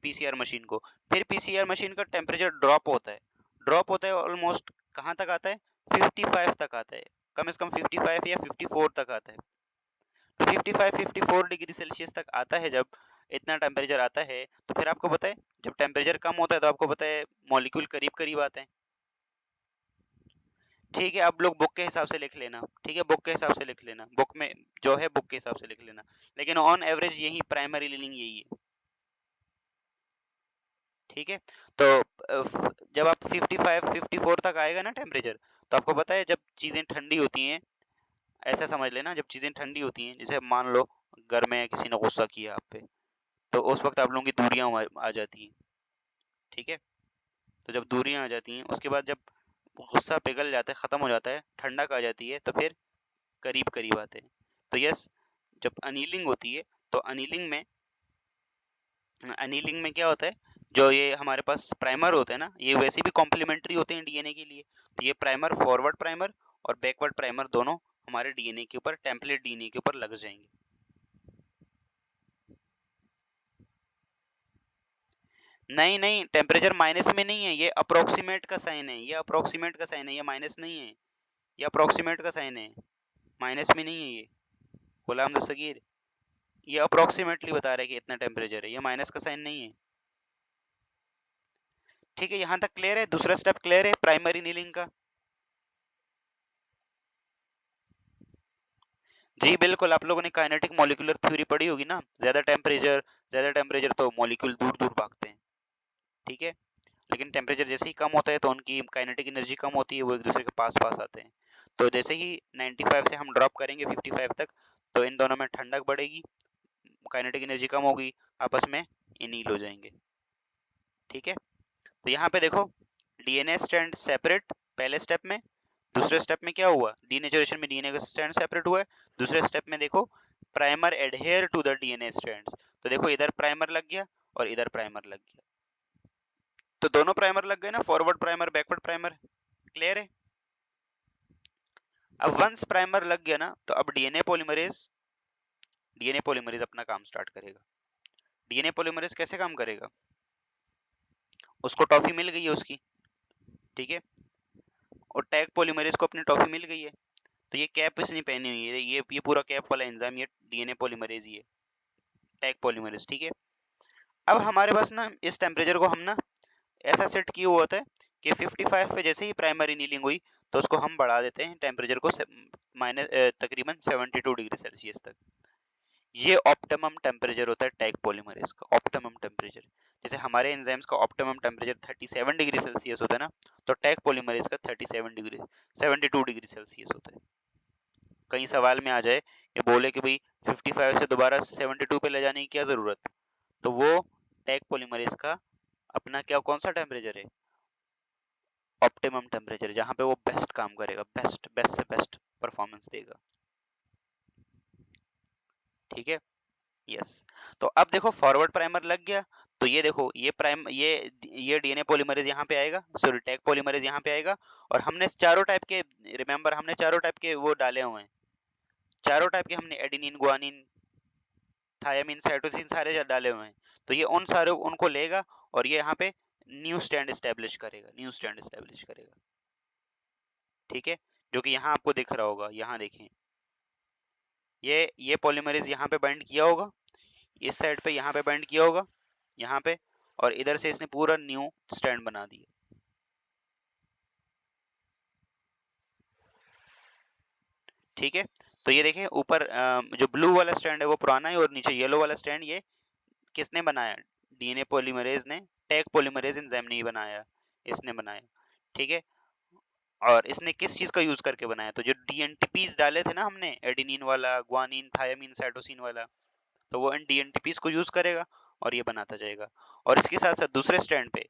पीसीआर मशीन को। फिर पीसीआर मशीन का टेम्परेचर ड्रॉप होता है, ड्रॉप होता है ऑलमोस्ट कहाँ तक आता है? 55 तक आता है, कम से कम 55 या 54 तक आता है। तो 55 54 डिग्री सेल्सियस तक आता है, जब इतना टेम्परेचर आता है, तो फिर आपको पता है जब टेम्परेचर कम होता है तो आपको पता है मॉलिक्यूल करीब करीब आते हैं। ठीक है, अब लोग बुक के हिसाब से लिख लेना, ठीक है, बुक के हिसाब से लिख लेना, बुक में जो है बुक के हिसाब से लिख लेना, लेकिन ऑन एवरेज यही प्राइमरी लीनिंग यही है। ठीक है, तो जब आप 55 54 तक आएगा ना टेम्परेचर, तो आपको पता है जब चीजें ठंडी होती हैं, ऐसा समझ लेना, जब चीजें ठंडी होती हैं, जैसे मान लो घर में किसी ने गुस्सा किया आप पे, तो उस वक्त आप लोगों की दूरियां आ जाती हैं। ठीक है, तो जब दूरियां आ जाती हैं, उसके बाद जब गुस्सा पिघल जाता है, खत्म हो जाता है, ठंडक आ जाती है, तो फिर करीब करीब आते हैं। तो यस, जब अनीलिंग होती है, तो अनीलिंग में क्या होता है, जो ये हमारे पास प्राइमर होते हैं ना, ये वैसे भी कॉम्प्लीमेंट्री होते हैं डीएनए के लिए, तो ये प्राइमर, फॉरवर्ड प्राइमर और बैकवर्ड प्राइमर दोनों हमारे डीएनए के ऊपर, टेम्पलेट डीएनए के ऊपर लग जाएंगे। नहीं नहीं, टेम्परेचर माइनस में नहीं है, ये अप्रोक्सीमेट का साइन है, ये अप्रोक्सीमेट का साइन है, ये माइनस नहीं है, ये अप्रोक्सीमेट का साइन है, माइनस में नहीं है ये, गुलाम दस्तगीर, ये अप्रोक्सीमेटली बता रहा है कि इतना टेम्परेचर है, ये माइनस का साइन नहीं है। ठीक है, यहाँ तक क्लियर है? दूसरा स्टेप क्लियर है प्राइमरी नीलिंग का? जी बिल्कुल, आप लोगों ने काइनेटिक मॉलिक्यूलर थ्योरी पढ़ी होगी ना, ज्यादा टेम्परेचर तो मॉलिक्यूल दूर दूर भागते हैं। ठीक है, लेकिन टेम्परेचर जैसे ही कम होता है तो उनकी काइनेटिक एनर्जी कम होती है, वो एक दूसरे के पास पास आते हैं। तो जैसे ही 95 से हम ड्रॉप करेंगे 55 तक, तो इन दोनों में ठंडक बढ़ेगी, काइनेटिक एनर्जी कम होगी, आपस में एनील हो जाएंगे। ठीक है, तो यहाँ पे देखो डीएनए स्ट्रैंड सेपरेट पहले स्टेप में, दूसरे स्टेप में क्या हुआ, डीनेचुरेशन में डीएनए का स्ट्रैंड सेपरेट हुआ है, दूसरे स्टेप में देखो primer adhere to the DNA strands, तो देखो इधर प्राइमर लग गया और इधर प्राइमर लग गया, तो दोनों प्राइमर लग गए ना, forward primer backward primer. Clear है? अब वंस प्राइमर लग गया ना, तो अब डीएनए पॉलीमरेज अपना काम स्टार्ट करेगा। डीएनए पॉलीमरेज कैसे काम करेगा, उसको टॉफी मिल गई है उसकी, ठीक है, और टैग पॉलीमरेज को अपनी टॉफी मिल गई है, तो ये कैप इसने पहनी हुई है, ये पूरा कैप वाला एंजाइम ये डीएनए पॉलीमरेज ही है, टैग पॉलीमरेज। ठीक है, अब हमारे पास ना इस टेम्परेचर को हम ना ऐसा सेट किया हुआ होता है कि 55 पे जैसे ही प्राइमरी नीलिंग हुई तो उसको हम बढ़ा देते हैं टेम्परेचर को माइनस तकरीबन 72 डिग्री सेल्सियस तक। ये ऑप्टिमम टेम्परेचर होता है टैग पॉलीमरेज का, ऑप्टिमम टेम्परेचर। जैसे हमारे एंजाइम्स का ऑप्टिमम टेम्परेचर 37 डिग्री सेल्सियस होता है ना, तो टैग पॉलीमरेज का 72 डिग्री सेल्सियस होता है। कहीं सवाल में आ जाए ये बोले कि भाई 55 से दोबारा 72 पे ले जाने की क्या जरूरत, तो वो टैग पॉलीमरेज का अपना क्या कौन सा टेम्परेचर है, ऑप्टिमम टेम्परेचर, जहां पे वो बेस्ट काम करेगा, बेस्ट बेस्ट से बेस्ट परफॉर्मेंस देगा। ठीक है, यस। तो अब देखो फॉरवर्ड प्राइमर लग गया, तो ये देखो ये डीएनए पॉलीमरेज यहाँ पे आएगा, सॉरी टैग पॉलीमरेज यहाँ पे आएगा, और हमने चारों टाइप के, रिमेंबर हमने चारों टाइप के वो डाले हुए हैं, चारों टाइप के हमने एडेनिन गुआनिन थायामीन साइटोसिन सारे डाले हुए हैं, तो ये उन सारे उनको लेगा और ये यहाँ पे न्यू स्टैंड एस्टेब्लिश करेगा, न्यू स्टैंड एस्टेब्लिश करेगा। ठीक है, जो कि यहाँ आपको दिख रहा होगा, यहाँ देखें ये पॉलीमरेज यहाँ पे बाइंड किया होगा, इस साइड पे यहाँ पे बाइंड किया होगा, यहाँ पे, और इधर से इसने पूरा न्यू स्टैंड बना दिया। ठीक है, तो ये देखें ऊपर जो ब्लू वाला स्टैंड है वो पुराना है, और नीचे येलो वाला स्टैंड ये किसने बनाया, डीएनए पॉलीमरेज ने, टैग पॉलीमरेज एंजाइम ने ही बनाया, इसने बनाया। ठीक है, और इसने किस चीज का यूज करके बनाया, तो जो डीएनटीपीज डाले थे ना हमने, एडेनिन वाला ग्वानिन थायामीन साइटोसिन वाला, तो वो इन डीएनटीपीज को यूज करेगा और ये बनाता जाएगा। और इसके साथ साथ दूसरे स्टैंड पे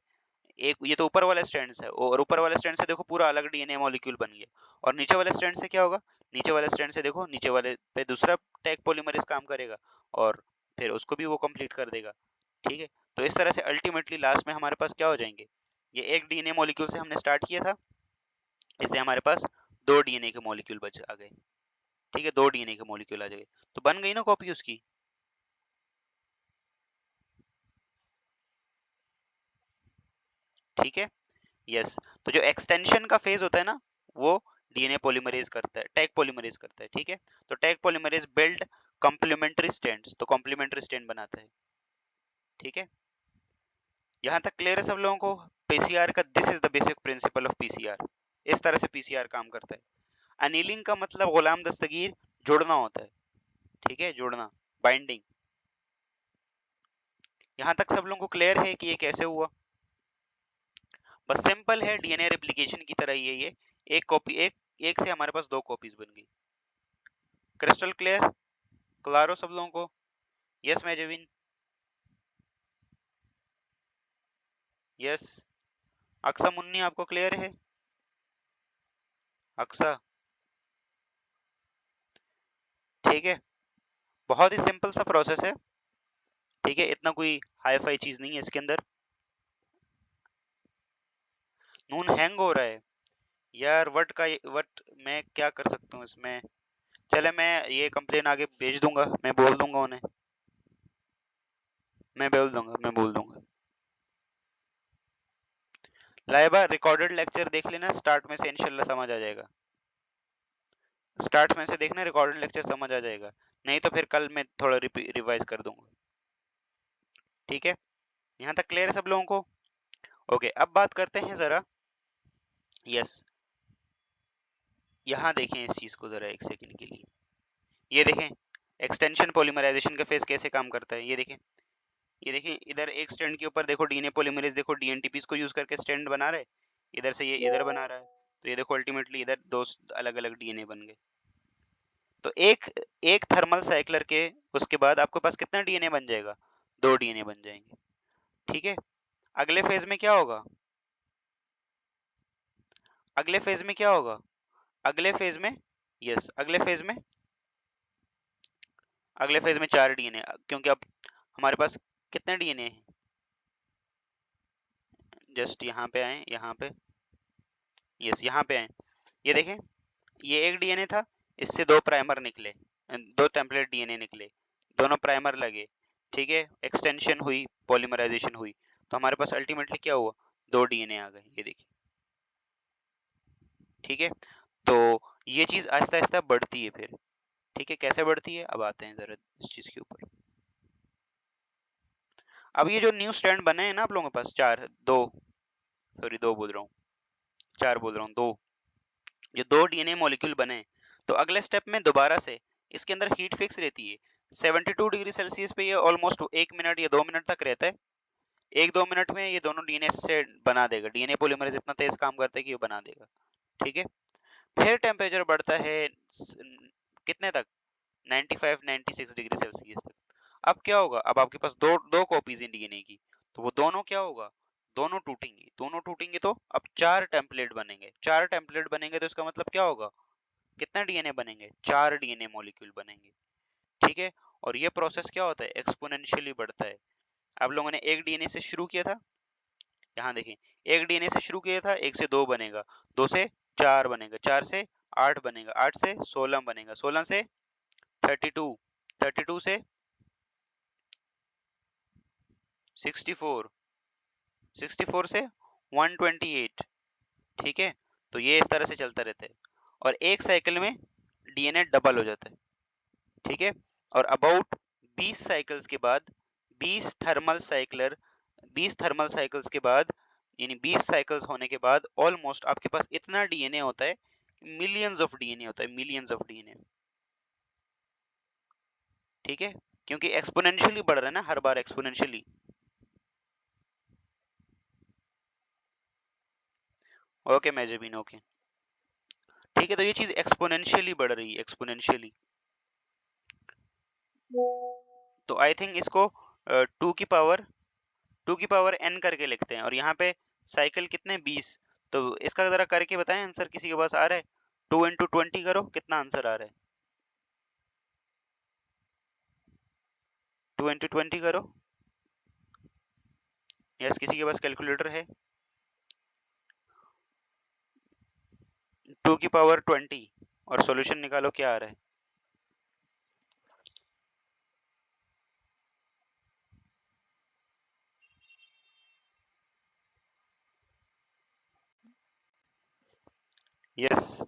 एक, ये तो ऊपर वाले स्टैंड है, और ऊपर वाले स्टैंड से देखो पूरा अलग डीएनए मॉलिक्यूल बन गया, और नीचे वाले स्टैंड से क्या होगा, नीचे वाले स्टैंड से देखो नीचे वाले पे दूसरा टैग पॉलीमरेज काम करेगा और फिर उसको भी वो कंप्लीट कर देगा। ठीक है, तो इस तरह से अल्टीमेटली लास्ट में हमारे पास क्या हो जाएंगे, ये एक डीएनए मॉलिक्यूल से हमने स्टार्ट किया था, इससे हमारे पास दो डीएनए के मॉलिक्यूल बच आ गए। ठीक है, दो डीएनए के मॉलिक्यूल आ जाएंगे, तो बन गई ना कॉपी उसकी। ठीक है, यस। तो जो एक्सटेंशन का फेज होता है ना, वो डीएनए पॉलीमरेज करता है, टैग पॉलीमरेज करता है। ठीक है, तो Taq polymerase build complementary strands, तो कॉम्प्लीमेंट्री स्ट्रैंड बनाता है। ठीक है, यहाँ तक क्लियर है सब लोगों को? पीसीआर का this is the basic principle of PCR, इस तरह से पीसीआर काम करता है। अनीलिंग का मतलब गुलाम दस्तगीर जोड़ना होता है। ठीक है, जोड़ना, बाइंडिंग। यहाँ तक सब लोगों को क्लियर है कि ये कैसे हुआ? बस सिंपल है, डीएनए रेप्लिकेशन की तरह ही है ये, एक कॉपी एक से हमारे पास दो कॉपीज बन गई। क्रिस्टल क्लियर, क्लारो सब लोगों को? Yes Mahjabeen, yes. अक्सा मुन्नी आपको क्लियर है? अक्सा, ठीक है, बहुत ही सिंपल सा प्रोसेस है। ठीक है, इतना कोई हाई फाई चीज नहीं है इसके अंदर। नून हैंग हो रहा है यार, वट मैं क्या कर सकता हूँ इसमें? चले मैं ये कंप्लेन आगे भेज दूंगा, मैं बोल दूंगा उन्हें, मैं बोल दूंगा। लाइबा रिकॉर्डेड लेक्चर देख लेना, स्टार्ट में से इंशाल्लाह समझ आ जाएगा, स्टार्ट में से देखना, रिकॉर्डेड लेक्चर समझ आ जाएगा, नहीं तो फिर कल मैं थोड़ा रिवाइज कर दूंगा। ठीक है, यहाँ तक क्लियर है सब लोगों को? ओके, अब बात करते हैं जरा, यस, यहाँ देखें इस चीज को जरा एक सेकंड के लिए, ये देखें एक्सटेंशन पॉलीमराइजेशन का फेज कैसे काम करता है। ये देखें इधर एक स्टैंड के ऊपर देखो डीएनए पॉलीमरेज, देखो डीएनटीपीज को यूज करके स्टैंड बना रहे, इधर से ये इधर बना रहा है, तो ये देखो अल्टीमेटली इधर दो अलग अलग डीएनए बन गए। तो एक एक थर्मल साइक्लर के उसके बाद आपके पास कितना डीएनए बन जाएगा? 2 डीएनए बन जाएंगे। ठीक है, अगले फेज में क्या होगा? अगले फेज में क्या होगा? अगले फेज में, यस, अगले फेज में 4 डीएनए, क्योंकि अब हमारे पास कितने डीएनए हैं? जस्ट यहाँ पे आए, यहाँ पे, यस, यहाँ पे आए, ये देखें, ये एक डीएनए था, इससे 2 प्राइमर निकले, 2 टेम्पलेट डीएनए निकले, दोनों प्राइमर लगे, ठीक है, एक्सटेंशन हुई, पॉलीमराइजेशन हुई, तो हमारे पास अल्टीमेटली क्या हुआ? 2 डीएनए आ गए, ये देखिए। ठीक है, तो ये चीज आहिस्ता आहिस्ता बढ़ती है फिर। ठीक है, कैसे बढ़ती है, अब आते हैं जरा इस चीज के ऊपर। अब ये जो न्यू स्ट्रैंड बने हैं ना आप लोगों के पास, 4, 2, सॉरी 2 बोल रहा हूँ, 4 बोल रहा हूँ, 2, जो 2 डीएनए मॉलिक्यूल बने, तो अगले स्टेप में दोबारा से इसके अंदर हीट फिक्स रहती है 72 डिग्री सेल्सियस पे, ये ऑलमोस्ट 1 मिनट या 2 मिनट तक रहता है। 1-2 मिनट में ये दोनों डीएनए से बना देगा, डीएनए पॉलीमरेज इतना तेज काम करता है कि ये बना देगा। ठीक है, फिर टेम्परेचर बढ़ता है कितने तक? 95-96 डिग्री सेल्सियस तक। अब क्या होगा? अब आपके पास दो दो कॉपीज हैं डीएनए की, तो वो दोनों क्या होगा? दोनों टूटेंगी, दोनों टूटेंगे तो अब 4 टेम्पलेट बनेंगे, 4 टेम्पलेट बनेंगे तो इसका मतलब क्या होगा? कितना डीएनए बनेंगे? 4 डीएनए मॉलिक्यूल बनेंगे। ठीक है, और ये प्रोसेस क्या होता है? एक्सपोनेंशियली बढ़ता है। आप लोगों ने एक डीएनए से शुरू किया था, यहाँ देखें, एक डीएनए से शुरू किया था, 1 से 2 बनेगा, 2 से 4 बनेगा, 4 से 8 बनेगा, 8 से 16 बनेगा, 16 से 32, 32 से 64, 64 से 128। ठीक है, तो ये इस तरह से चलता रहता है, और एक साइकिल में डीएनए डबल हो जाता है। ठीक है, और अबाउट 20 साइकिल्स के बाद, 20 थर्मल साइकिलर 20 थर्मल साइकिल्स के बाद, यानी 20 साइकिल्स होने के बाद ऑलमोस्ट आपके पास इतना डीएनए होता है, मिलियंस ऑफ डीएनए होता है, मिलियंस ऑफ डीएनए। ठीक है, क्योंकि एक्सपोनेंशियली बढ़ रहा है ना, हर बार एक्सपोनेंशियली। Okay Mahjabeen, okay. ठीक है, तो ये चीज एक्सपोनेंशियली बढ़ रही है, एक्सपोनेंशियली। तो आई थिंक इसको 2 की पावर n करके लिखते हैं, और यहाँ पे साइकिल कितने? 20। तो इसका जरा करके बताएं आंसर, किसी के पास आ रहा है? 2 into 20 करो, कितना आंसर आ रहा है? 2 into 20 करो, यस, किसी के पास कैलकुलेटर है? 2 की पावर 20 और सॉल्यूशन निकालो, क्या आ रहा है? यस,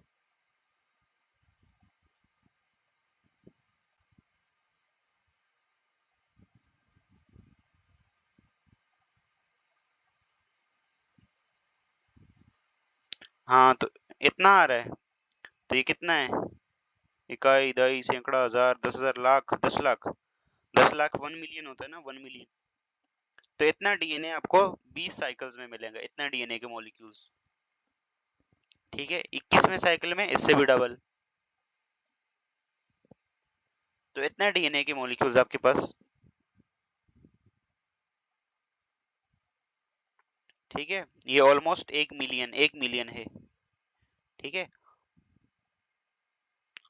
हाँ, तो इतना आ रहा है, तो ये कितना है? इकाई, दहाई, सैकड़ा, हजार, 10,000, लाख, 10 लाख, 10 लाख 1 मिलियन होता है ना, 1 मिलियन। तो इतना डीएनए आपको 20 साइकिल्स में मिलेगा, इतना डीएनए के मॉलिक्यूल्स। ठीक है, 21वें साइकिल में इससे भी डबल, तो इतना डीएनए के मॉलिक्यूल्स आपके पास। ठीक है, ये ऑलमोस्ट 1 मिलियन है। ठीक है,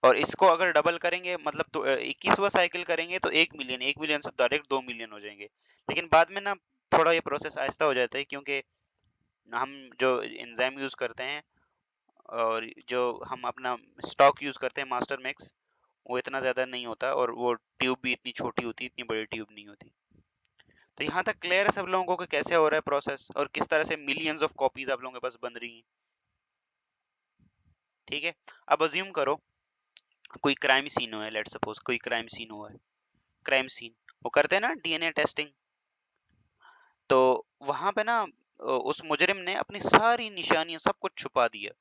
और इसको अगर डबल करेंगे, मतलब तो 21वां साइकिल करेंगे तो 1 मिलियन, 1 मिलियन से डायरेक्ट 2 मिलियन हो जाएंगे। लेकिन बाद में ना थोड़ा ये प्रोसेस आहिस्ता हो जाता है, क्योंकि हम जो एंजाइम यूज करते हैं और जो हम अपना स्टॉक यूज करते हैं मास्टर मिक्स, वो इतना ज्यादा नहीं होता, और वो ट्यूब भी इतनी छोटी होती, इतनी बड़ी ट्यूब नहीं होती। तो यहाँ तक क्लियर है सब लोगों को कैसे हो रहा है प्रोसेस, और किस तरह से मिलियंस ऑफ कॉपीज आप लोगों के पास बन रही हैं। ठीक है, अब अज्यूम करो कोई क्राइम सीन हुआ है, लेट्स सपोज कोई क्राइम सीन हुआ है, क्राइम सीन, वो करते हैं ना डीएनए टेस्टिंग, तो वहां पे ना उस मुजरिम ने अपनी सारी निशानियां सब कुछ छुपा दिया।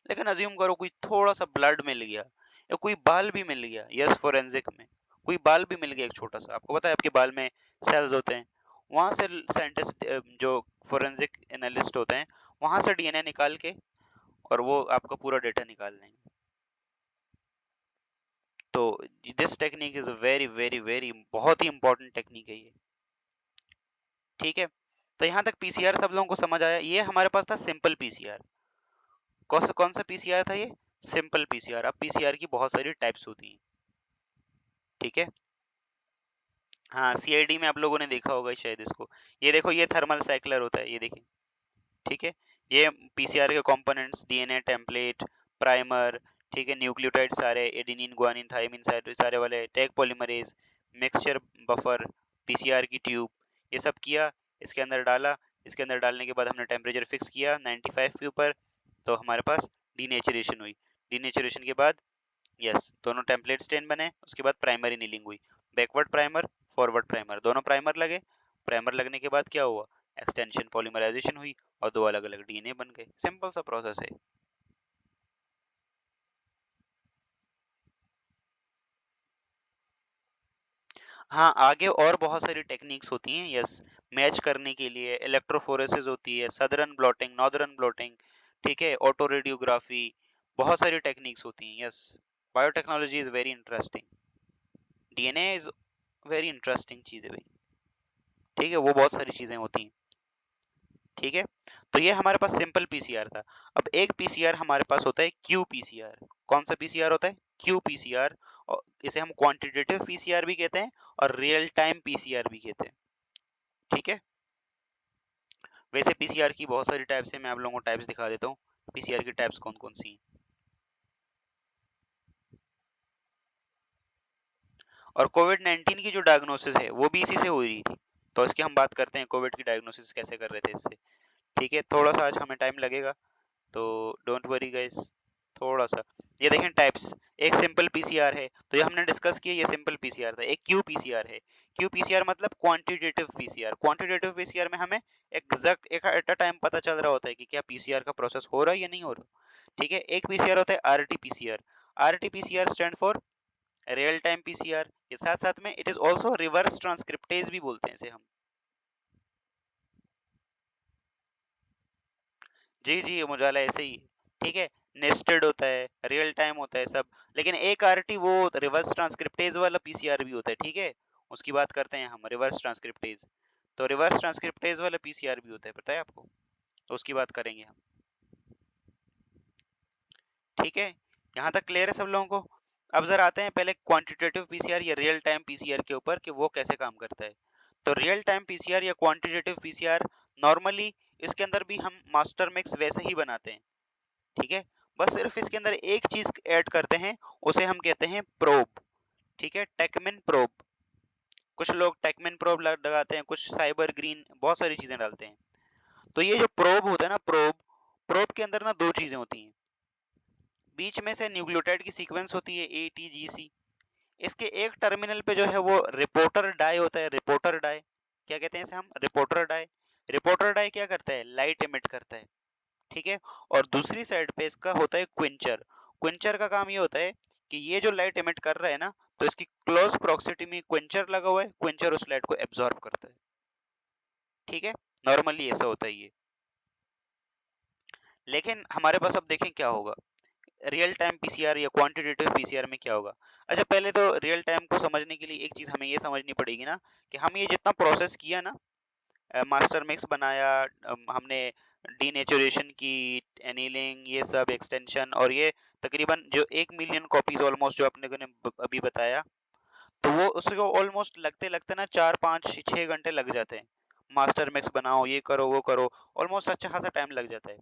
लेकिन अज्यूम करो कोई थोड़ा सा ब्लड मिल गया, या कोई बाल भी मिल गया, यस, फोरेंसिक में कोई बाल भी मिल गया, एक छोटा सा, आपको पता है आपके बाल में सेल्स होते हैं, वहां से साइंटिस्ट जो फोरेंसिक एनालिस्ट होते हैं, वहां से डीएनए निकाल के और वो आपका पूरा डेटा निकाल लेंगे। तो this technique is very very very बहुत ही इंपॉर्टेंट टेक्निक है ये, ठीक है। तो यहाँ तक पीसीआर सब लोगों को समझ आया। ये हमारे पास था सिंपल पीसीआर। कौन सा पीसीआर था ये? Simple PCR. अब पीसीआर की बहुत सारी टाइप्स होती हैं, ठीक है। हाँ, सीआईडी में आप लोगों ने देखा होगा शायद इसको। ये देखो, ये थर्मल साइक्लर होता है, ये देखिए, ठीक है। ये पीसीआर के कंपोनेंट्स, डीएनए टेम्पलेट, प्राइमर, ठीक है, न्यूक्लियोटाइड सारे, एडेनिन ग्वानिन थाइमिन सारे सारे वाले, tag polymerase, mixture, buffer, PCR की ट्यूब, ये सब किया, इसके अंदर डाला। इसके अंदर डालने के बाद हमने टेम्परेचर फिक्स किया 95 के ऊपर, तो हमारे पास डीनेचुरेशन हुई। डीनेचुरेशन के बाद यस, दोनों टेम्पलेट स्टेन बने। उसके बाद प्राइमरी नीलिंग हुई, बैकवर्ड प्राइमर, फॉरवर्ड प्राइमर, दोनों प्राइमर लगे। प्राइमर लगने के बाद क्या हुआ? एक्सटेंशन पॉलीमराइजेशन हुई और दो अलग अलग डीएनए बन गए। सिंपल सा प्रोसेस है। हाँ, आगे और बहुत सारी टेक्निक्स होती हैं, यस। मैच करने के लिए इलेक्ट्रोफोरेसिस होती है, सदर्न ब्लॉटिंग, नॉर्दर्न ब्लॉटिंग, ठीक है, ऑटो रेडियोग्राफी, बहुत सारी टेक्निक्स होती हैं, yes. Biotechnology is very interesting. DNA is very interesting चीज है भाई, ठीक है, वो बहुत सारी चीजें होती हैं, ठीक है। तो ये हमारे पास सिंपल पीसीआर था। अब एक पीसीआर हमारे पास होता है क्यू पीसीआर। कौन सा पीसीआर होता है? Q PCR. और इसे हम क्वांटिटेटिव पीसीआर भी कहते हैं और रियल टाइम पीसीआर भी कहते हैं, ठीक है। वैसे पीसीआर की बहुत सारी टाइप्स है, मैं आप लोगों को टाइप्स दिखा देता हूँ। पीसीआर की टाइप्स कौन कौन सी हैं। और कोविड 19 की जो डायग्नोसिस है वो भी इसी से हो रही थी, तो इसकी हम बात करते हैं, कोविड की डायग्नोसिस कैसे कर रहे थे इससे, ठीक है। थोड़ा सा आज हमें टाइम लगेगा, तो डोंट वरी गाइस, थोड़ा सा। ये देखें टाइप्स, एक सिंपल पीसीआर है, तो ये हमने डिस्कस किया, ये सिंपल पीसीआर था। एक क्यू पीसीआर है। क्यू पीसीआर मतलब क्वांटिटेटिव पीसीआर। क्वांटिटेटिव पीसीआर में हमें एग्जैक्ट एक एट अ टाइम पता चल रहा होता है कि क्या पीसीआर का प्रोसेस हो रहा है या नहीं हो रहा, ठीक है। एक पीसीआर होता है RT PCR. RT PCR stand for real time PCR. के साथ साथ में it is also reverse transcriptase भी बोलते हैं इसे हम। जी जी, मुजाला ऐसे ही है, ठीक है। नेस्टेड होता है, रियल टाइम होता है सब। लेकिन एक आरटी वो रिवर्स ट्रांसक्रिप्टेज वाला पीसीआर भी होता है, ठीक है। उसकी बात करते हैं हम, रिवर्स ट्रांसक्रिप्टेज। तो रिवर्स ट्रांसक्रिप्टेज वाला पीसीआर भी होता है, पता है आपको, तो उसकी बात करेंगे हम, ठीक है। यहाँ तक क्लियर है सब लोगों को? अब जरा आते हैं पहले क्वांटिटेटिव पीसीआर या रियल टाइम पीसीआर के ऊपर कि वो कैसे काम करता है। तो रियल टाइम पीसीआर या क्वांटिटेटिव पीसीआर, नॉर्मली इसके अंदर भी हम मास्टर मिक्स वैसे ही बनाते हैं, ठीक है। बस सिर्फ इसके अंदर एक चीज ऐड करते हैं, उसे हम कहते हैं प्रोब, ठीक है, टेकमिन प्रोब। कुछ लोग टेकमिन प्रोब लगाते हैं, कुछ साइबर ग्रीन, बहुत सारी चीजें डालते हैं। तो ये जो प्रोब होता है ना, प्रोब, प्रोब के अंदर ना दो चीजें होती हैं। बीच में से न्यूक्लियोटाइड की सीक्वेंस होती है ATGC। इसके एक टर्मिनल पे जो है वो रिपोर्टर डाई होता है, रिपोर्टर डाई। क्या कहते हैं इसे हम? Reporter die. रिपोर्टर डाई क्या करता है? लाइट एमिट करता है, ठीक है। और दूसरी साइड पे इसका होता है क्विंचर। क्विंचर का काम ये होता है कि ये जो लाइट एमिट कर रहा है ना, तो इसकी क्लोज प्रॉक्सिमिटी में क्विंचर लगा हुआ है, क्विंचर उस लाइट को एब्जॉर्ब करता है, ठीक है। नॉर्मली ऐसा होता है ये। लेकिन हमारे पास अब देखें क्या होगा रियल टाइम पीसीआर या क्वांटिटेटिव पीसीआर में, क्या होगा। अच्छा, पहले तो रियल टाइम को समझने के लिए एक चीज हमें ये समझनी पड़ेगी ना, कि हम ये जितना प्रोसेस किया ना, मास्टर मिक्स बनाया, हमने डीनेचुरेशन की, एनीलिंग, ये सब एक्सटेंशन, और ये तकरीबन जो 1 मिलियन कॉपीज ऑलमोस्ट जो अपने को ने अभी बताया, तो वो उसको ऑलमोस्ट लगते लगते ना 4 5 6 घंटे लग जाते हैं। मास्टर मिक्स बनाओ, ये करो वो करो, ऑलमोस्ट अच्छा खासा टाइम लग जाता है।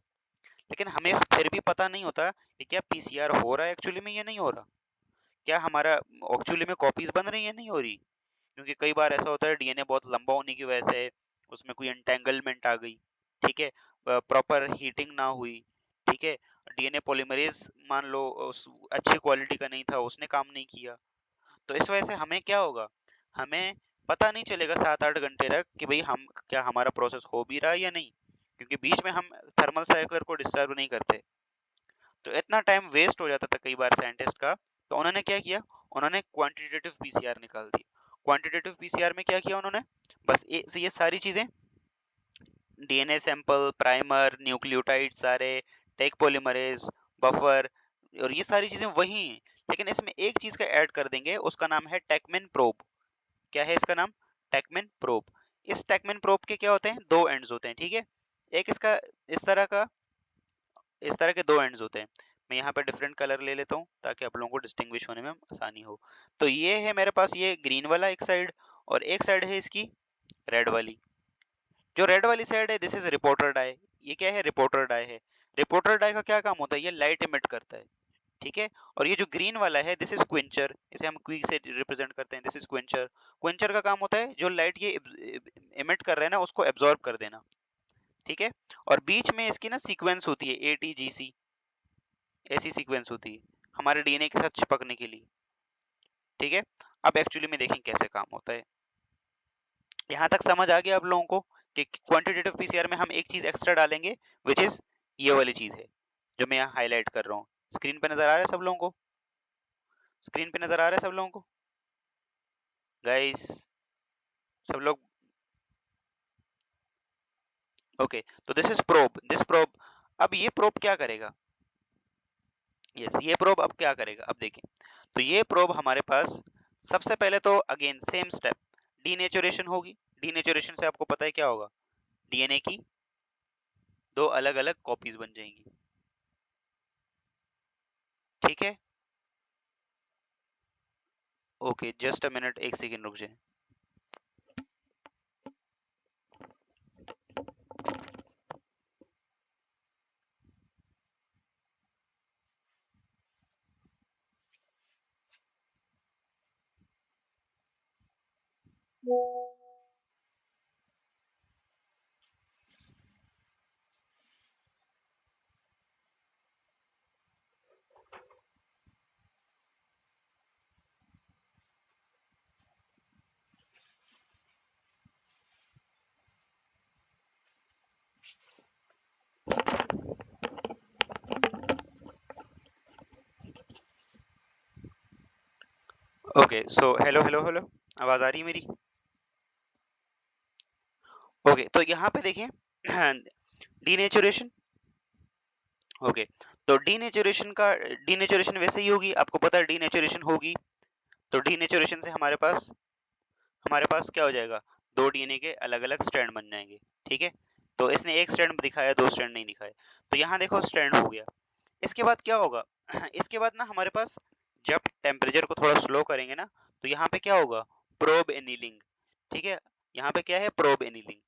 लेकिन हमें फिर भी पता नहीं होता कि क्या पीसीआर हो रहा है एक्चुअली में या नहीं हो रहा, क्या हमारा एक्चुअली में कॉपीज बन रही है नहीं हो रही। क्योंकि कई बार ऐसा होता है डीएनए बहुत लंबा होने की वजह से उसमें कोई एंटेंगलमेंट आ गई, ठीक है, प्रॉपर हीटिंग ना हुई, ठीक है, डीएनए पॉलीमरेज मान लो उस अच्छी क्वालिटी का नहीं था, उसने काम नहीं किया। तो इस वजह से हमें क्या होगा, हमें पता नहीं चलेगा 7 8 घंटे तक कि भाई हम क्या हमारा प्रोसेस हो भी रहा है या नहीं, क्योंकि बीच में हम थर्मल साइक्लर को डिस्टर्ब नहीं करते। तो इतना टाइम वेस्ट हो जाता था कई बार साइंटिस्ट का। तो उन्होंने क्या किया, उन्होंने क्वांटिटेटिव पीसीआर निकाल दी। क्वांटिटेटिव पीसीआर में क्या किया उन्होंने, बस ये सारी चीजें, डीएनए सैंपल, प्राइमर, न्यूक्लियोटाइड सारे, टेक पॉलीमरेज, बफर, और ये सारी चीजें वही हैं, लेकिन इसमें एक चीज का ऐड कर देंगे, उसका नाम है टैकमैन प्रोब। क्या है इसका नाम? टैकमैन प्रोब। इस टैकमैन प्रोब के क्या होते हैं? दो एंड्स होते हैं, ठीक है। एक इसका इस तरह का, इस तरह के दो एंड्स होते हैं। मैं यहाँ पे डिफरेंट कलर ले लेता हूँ ताकि आप लोगों को डिस्टिंग्विश होने में आसानी हो। तो ये है मेरे पास ये ग्रीन वाला एक साइड, और एक साइड है इसकी रेड वाली। जो रेड वाली साइड है दिस इज रिपोर्टर डाई। ये क्या है? रिपोर्टर डाई है। रिपोर्टर डाई का क्या काम होता है? ये लाइट इमिट करता है, ठीक है। और ये जो ग्रीन वाला है दिस इज क्विंचर, इसे हम क्वी से रिप्रेजेंट करते हैं, दिस इज क्विंचर। क्विंचर का काम होता है जो लाइट ये इमिट कर रहे हैं ना उसको एब्जॉर्ब कर देना, ठीक है। और बीच में इसकी ना सीक्वेंस होती है ATGC, ऐसी सीक्वेंस होती है हमारे DNA के साथ चिपकने के लिए, ठीक है। अब एक्चुअली में देखें कैसे काम होता है। यहाँ तक समझ आ गया आप लोगों को कि क्वांटिटेटिव पीसीआर में हम एक चीज एक्स्ट्रा डालेंगे, विच इज ये वाली चीज है जो मैं यहाँ हाईलाइट कर रहा हूँ। स्क्रीन पे नजर आ रहा है सब लोगों को? स्क्रीन पे नजर आ रहा है सब लोगों को गाइस? सब लोग ओके? तो this is probe, this probe. अब ये प्रोब क्या करेगा? यस, ये प्रोब अब क्या करेगा? अब देखें, तो ये प्रोब हमारे पास सबसे पहले तो अगेन सेम स्टेप, डीनेचुरेशन होगी। डीनेचुरेशन से आपको पता है क्या होगा? डीएनए की दो अलग अलग कॉपीज बन जाएंगी, ठीक है। ओके जस्ट अ मिनट, एक सेकेंड रुक जाए। Okay so hello hello hello, आवाज आ रही है मेरी? ओके तो यहाँ पे देखें डीनेचुरेशन। ओके तो डीनेचुरेशन का, डीनेचुरेशन वैसे ही होगी, आपको पता है डीनेचुरेशन होगी। तो डीनेचुरेशन से हमारे पास क्या हो जाएगा? दो डीएनए के अलग अलग स्ट्रैंड बन जाएंगे, ठीक है। तो इसने एक स्ट्रैंड दिखाया, दो स्ट्रैंड नहीं दिखाए। तो यहाँ देखो स्ट्रैंड हो गया। इसके बाद क्या होगा? इसके बाद ना हमारे पास जब टेम्परेचर को थोड़ा स्लो करेंगे ना, तो यहाँ पे क्या होगा? प्रोब एनीलिंग, ठीक है। यहाँ पे क्या है? Probe annealing.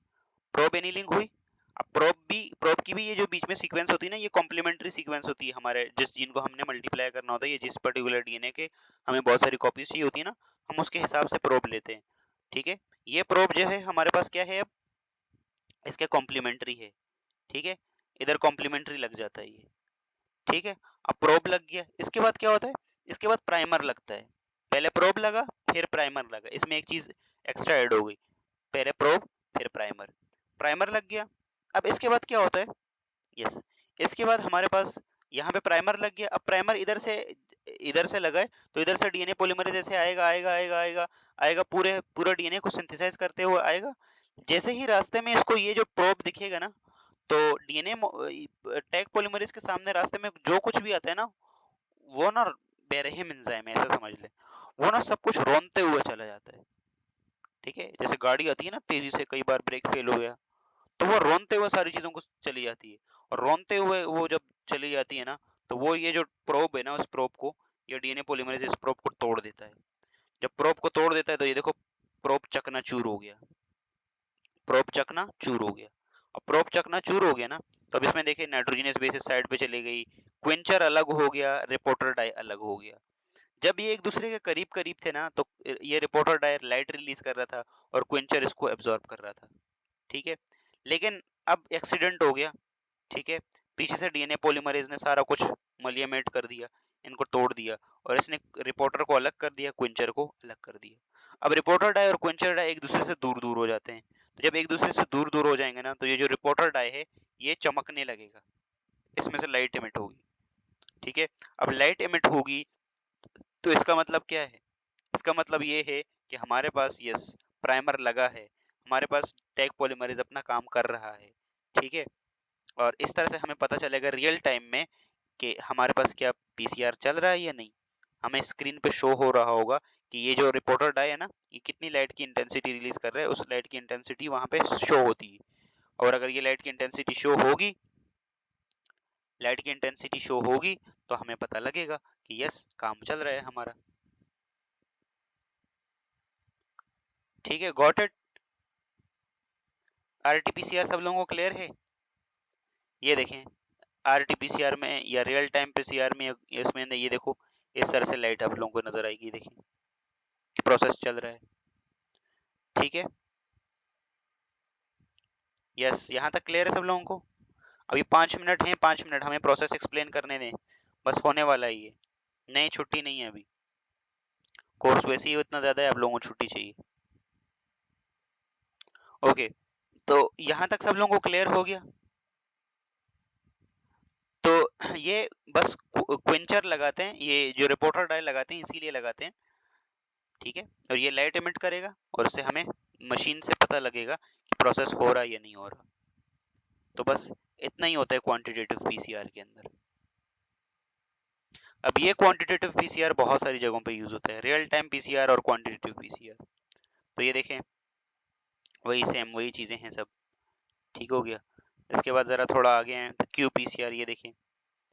प्रोब एनीलिंग हुई। अब प्रोब की भी ये जो बीच में सीक्वेंस होती है ना, ये कॉम्प्लीमेंट्री सीक्वेंस होती है। हमारे जिस जीन को हमने मल्टीप्लाई करना होता है, ये जिस पर्टिकुलर डीएनए के हमें बहुत सारी कॉपीज चाहिए होती है ना, हम उसके हिसाब से प्रोब लेते हैं, ठीक है। ये प्रोब जो है हमारे पास क्या है? अब इसके कॉम्प्लीमेंट्री है, ठीक है। इधर कॉम्प्लीमेंट्री लग जाता है ये, ठीक है। अब प्रोब लग गया, इसके बाद क्या होता है? इसके बाद प्राइमर लगता है। पहले प्रोब लगा, फिर प्राइमर लगा। इसमें एक चीज एक्स्ट्रा ऐड हो गई, पहले प्रोब फिर प्राइमर। प्राइमर लग गया। अब इसके बाद क्या होता है? यस, इसके बाद हमारे पास यहाँ पे प्राइमर लग गया। अब प्राइमर इधर से लगा है, तो इधर से डीएनए पॉलीमरेज ऐसे आएगा आएगा आएगा आएगा आएगा, पूरा डीएनए को सिंथेसाइज करते हुए आएगा। जैसे ही रास्ते में इसको ये जो प्रोब दिखेगा ना, तो डीएनए टैग पॉलीमरेज के सामने रास्ते में जो कुछ भी आता है ना, वो ना बेरहम एंजाइम है, ऐसा समझ ले। वो ना सब कुछ रोनते हुए चला जाता है, ठीक है। जैसे गाड़ी आती है ना तेजी से, कई बार ब्रेक फेल हो गया, तो वो रोनते हुए सारी चीजों को चली जाती है। और रोनते हुए वो जब चली जाती है ना, तो वो ये जो प्रोब है ना, उस प्रोब को, ये डीएनए पॉलीमरेज इस प्रोब को तोड़ देता है। जब प्रोब को तोड़ देता है तो ये देखो प्रोब चकनाचूर हो गया, प्रोब चकनाचूर हो गया। अब प्रोब चकनाचूर हो गया ना, तो अब इसमें देखिए नाइट्रोजनस बेसिस साइड पे चली गई, क्विंचर अलग हो गया, रिपोर्टर डाई अलग हो गया। जब ये एक दूसरे के करीब करीब थे ना, तो ये रिपोर्टर डाई लाइट रिलीज कर रहा था और क्विंचर इसको एब्जॉर्ब कर रहा था, ठीक है। लेकिन अब एक्सीडेंट हो गया, ठीक है। पीछे से डीएनए पॉलीमरेज ने सारा कुछ मलियामेट कर दिया, इनको तोड़ दिया, और इसने रिपोर्टर को अलग कर दिया, क्विंचर को अलग कर दिया। अब रिपोर्टर डाई और क्विंचर डाई एक दूसरे से दूर दूर हो जाते हैं। तो जब एक दूसरे से दूर दूर हो जाएंगे ना, तो ये जो रिपोर्टर डाई है ये चमकने लगेगा, इसमें से लाइट एमिट होगी, ठीक है। अब लाइट एमिट होगी तो इसका मतलब क्या है? इसका मतलब ये है कि हमारे पास यस प्राइमर लगा है, हमारे पास टैग पॉलीमरेज अपना काम कर रहा है, ठीक है। और इस तरह से हमें पता चलेगा रियल टाइम में कि हमारे पास क्या पीसीआर चल रहा है या नहीं। हमें स्क्रीन पे शो हो रहा होगा कि ये जो रिपोर्टर डाई है ना, ये कितनी लाइट की इंटेंसिटी रिलीज कर रहा है, उस लाइट की इंटेंसिटी वहां पे शो होती है। और अगर ये लाइट की इंटेंसिटी शो होगी, लाइट की इंटेंसिटी शो होगी, तो हमें पता लगेगा कि यस, काम चल रहा है हमारा। ठीक है, गॉट इट? आरटीपीसीआर सब लोगों को क्लियर है? ये देखें, आरटीपीसीआर में या रियल टाइम पीसीआर में, इसमें ये देखो, इस तरह से लाइट आप लोगों को नजर आएगी। देखिए प्रोसेस चल रहा है। ठीक है, यस, यहाँ तक क्लियर है सब लोगों को? अभी 5 मिनट हैं, 5 मिनट हमें प्रोसेस एक्सप्लेन करने दें, बस होने वाला है ये। नहीं, छुट्टी नहीं है अभी, कोर्स वैसे ही इतना ज्यादा है, आप लोगों को छुट्टी चाहिए। ओके, तो यहाँ तक सब लोगों को क्लियर हो गया? तो ये बस क्विंचर लगाते हैं, ये जो रिपोर्टर डाई लगाते हैं इसीलिए लगाते हैं। ठीक है, और ये लाइट एमिट करेगा और उससे हमें मशीन से पता लगेगा कि प्रोसेस हो रहा है या नहीं हो रहा। तो बस इतना ही होता है क्वांटिटेटिव पीसीआर के अंदर। अब ये क्वांटिटेटिव पीसीआर बहुत सारी जगहों पे यूज होता है, रियल टाइम पीसीआर और क्वांटिटेटिव पीसीआर। तो ये देखें, वही सेम वही चीजें हैं सब। ठीक हो गया? इसके बाद जरा थोड़ा आगे हैं तो क्यू पीसीआर, ये देखें,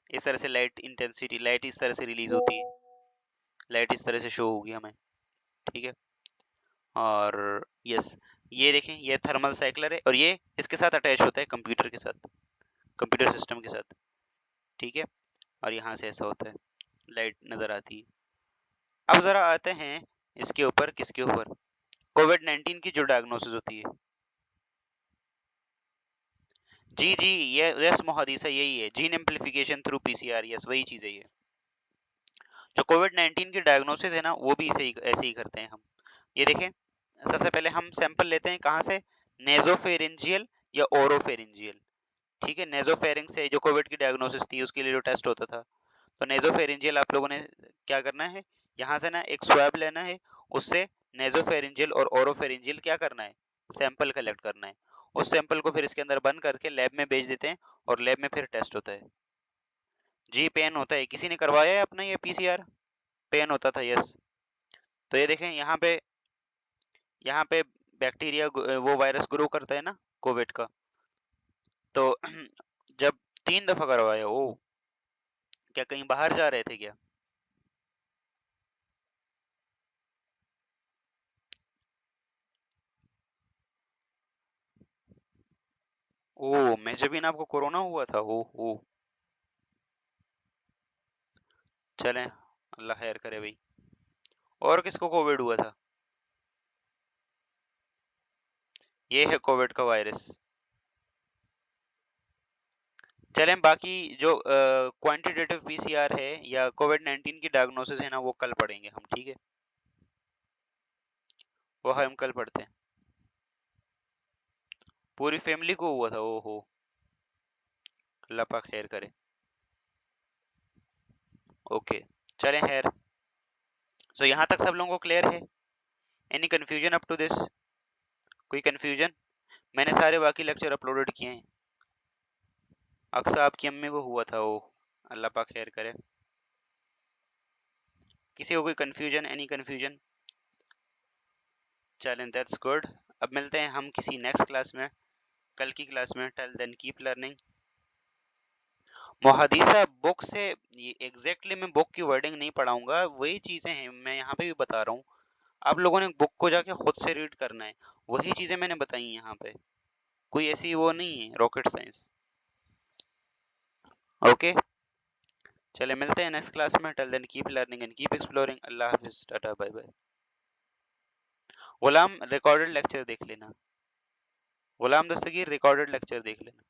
इस तरह से लाइट इंटेंसिटी, लाइट इस तरह से रिलीज होती है, लाइट इस तरह से शो होगी हमें। ठीक है, और यस, ये देखें, ये थर्मल साइक्लर है और ये इसके साथ अटैच होता है कंप्यूटर के साथ, कंप्यूटर सिस्टम के साथ। ठीक है, और यहाँ से ऐसा होता है, लाइट नजर आती है। अब जरा आते हैं इसके ऊपर, किसके ऊपर? कोविड-19 की जो डायग्नोसिस होती है। जी जी, ये यस मोहदीसा, यही है, gene amplification through PCR, yes वही चीज है ये। जो कोविड-19 की डायग्नोसिस है ना, वो भी ऐसे ही करते हैं हम। ये देखें, सबसे पहले हम सैंपल लेते हैं कहाँ से? नेजोफेरेंजियल या ओरोफेरेंजियल। ठीक है, नेजोफेरिंग से जो कोविड की डायग्नोसिस थी उसके लिए जो टेस्ट होता था, तो नेजोफेरेंजियल आप लोगों ने क्या करना है, यहाँ से ना एक स्वैब लेना है, उससे नेजोफेरेंजियल और ओरोफेरेंजियल क्या करना है, सैंपल कलेक्ट करना है। उस सैंपल को फिर इसके अंदर बंद करके लैब में भेज देते हैं और लैब में फिर टेस्ट होता है। जी, पेन होता है, किसी ने करवाया है अपना ये पीसीआर? पेन होता था, यस। तो ये देखें, यहाँ पे बैक्टीरिया, वो वायरस ग्रो करता है ना कोविड का, तो जब 3 दफा करवाया, ओ, क्या कहीं बाहर जा रहे थे क्या? ओ, मैं जब इन आपको कोरोना हुआ था, ओ, चलें, अल्लाह खैर करे भाई। और किसको कोविड हुआ था? ये है कोविड का वायरस। चलें, बाकी जो क्वांटिटेटिव पीसीआर है या कोविड-19 की डायग्नोसिस है ना, वो कल पढ़ेंगे हम। ठीक है, वो हम कल पढ़ते हैं। पूरी फैमिली को हुआ था, ओहो, अल्लाह पाक खैर करे। ओके, चलें खैर। सो यहाँ तक सब लोगों को क्लियर है? Any confusion up to this? कोई कंफ्यूजन? मैंने सारे बाकी लेक्चर अपलोडेड किए हैं। अक्सर आपकी अम्मी को हुआ था, ओ, अल्लाह पाक खैर करे। किसी को कोई कंफ्यूजन, एनी कंफ्यूजन? चलें, दैट्स गुड। अब मिलते हैं हम किसी नेक्स्ट क्लास में, कल की क्लास में। Till then keep learning. Muhaddisa book से, ये एग्जैक्टली मैं बुक की वर्डिंग नहीं पढ़ाऊंगा, वही चीजें हैं मैं यहाँ पे भी बता रहा हूँ। आप लोगों ने बुक को जाके खुद से रीड करना है, वही चीजें मैंने बताई यहाँ पे, कोई ऐसी वो नहीं है रॉकेट साइंस। ओके, चले मिलते हैं नेक्स्ट क्लास में। Till then keep learning and keep exploring. अल्लाह हाफिज, tata, bye bye. Ghulam, recorded lecture देख लेना, गुलाम दस्तगीर, रिकॉर्डेड लेक्चर देख लेना।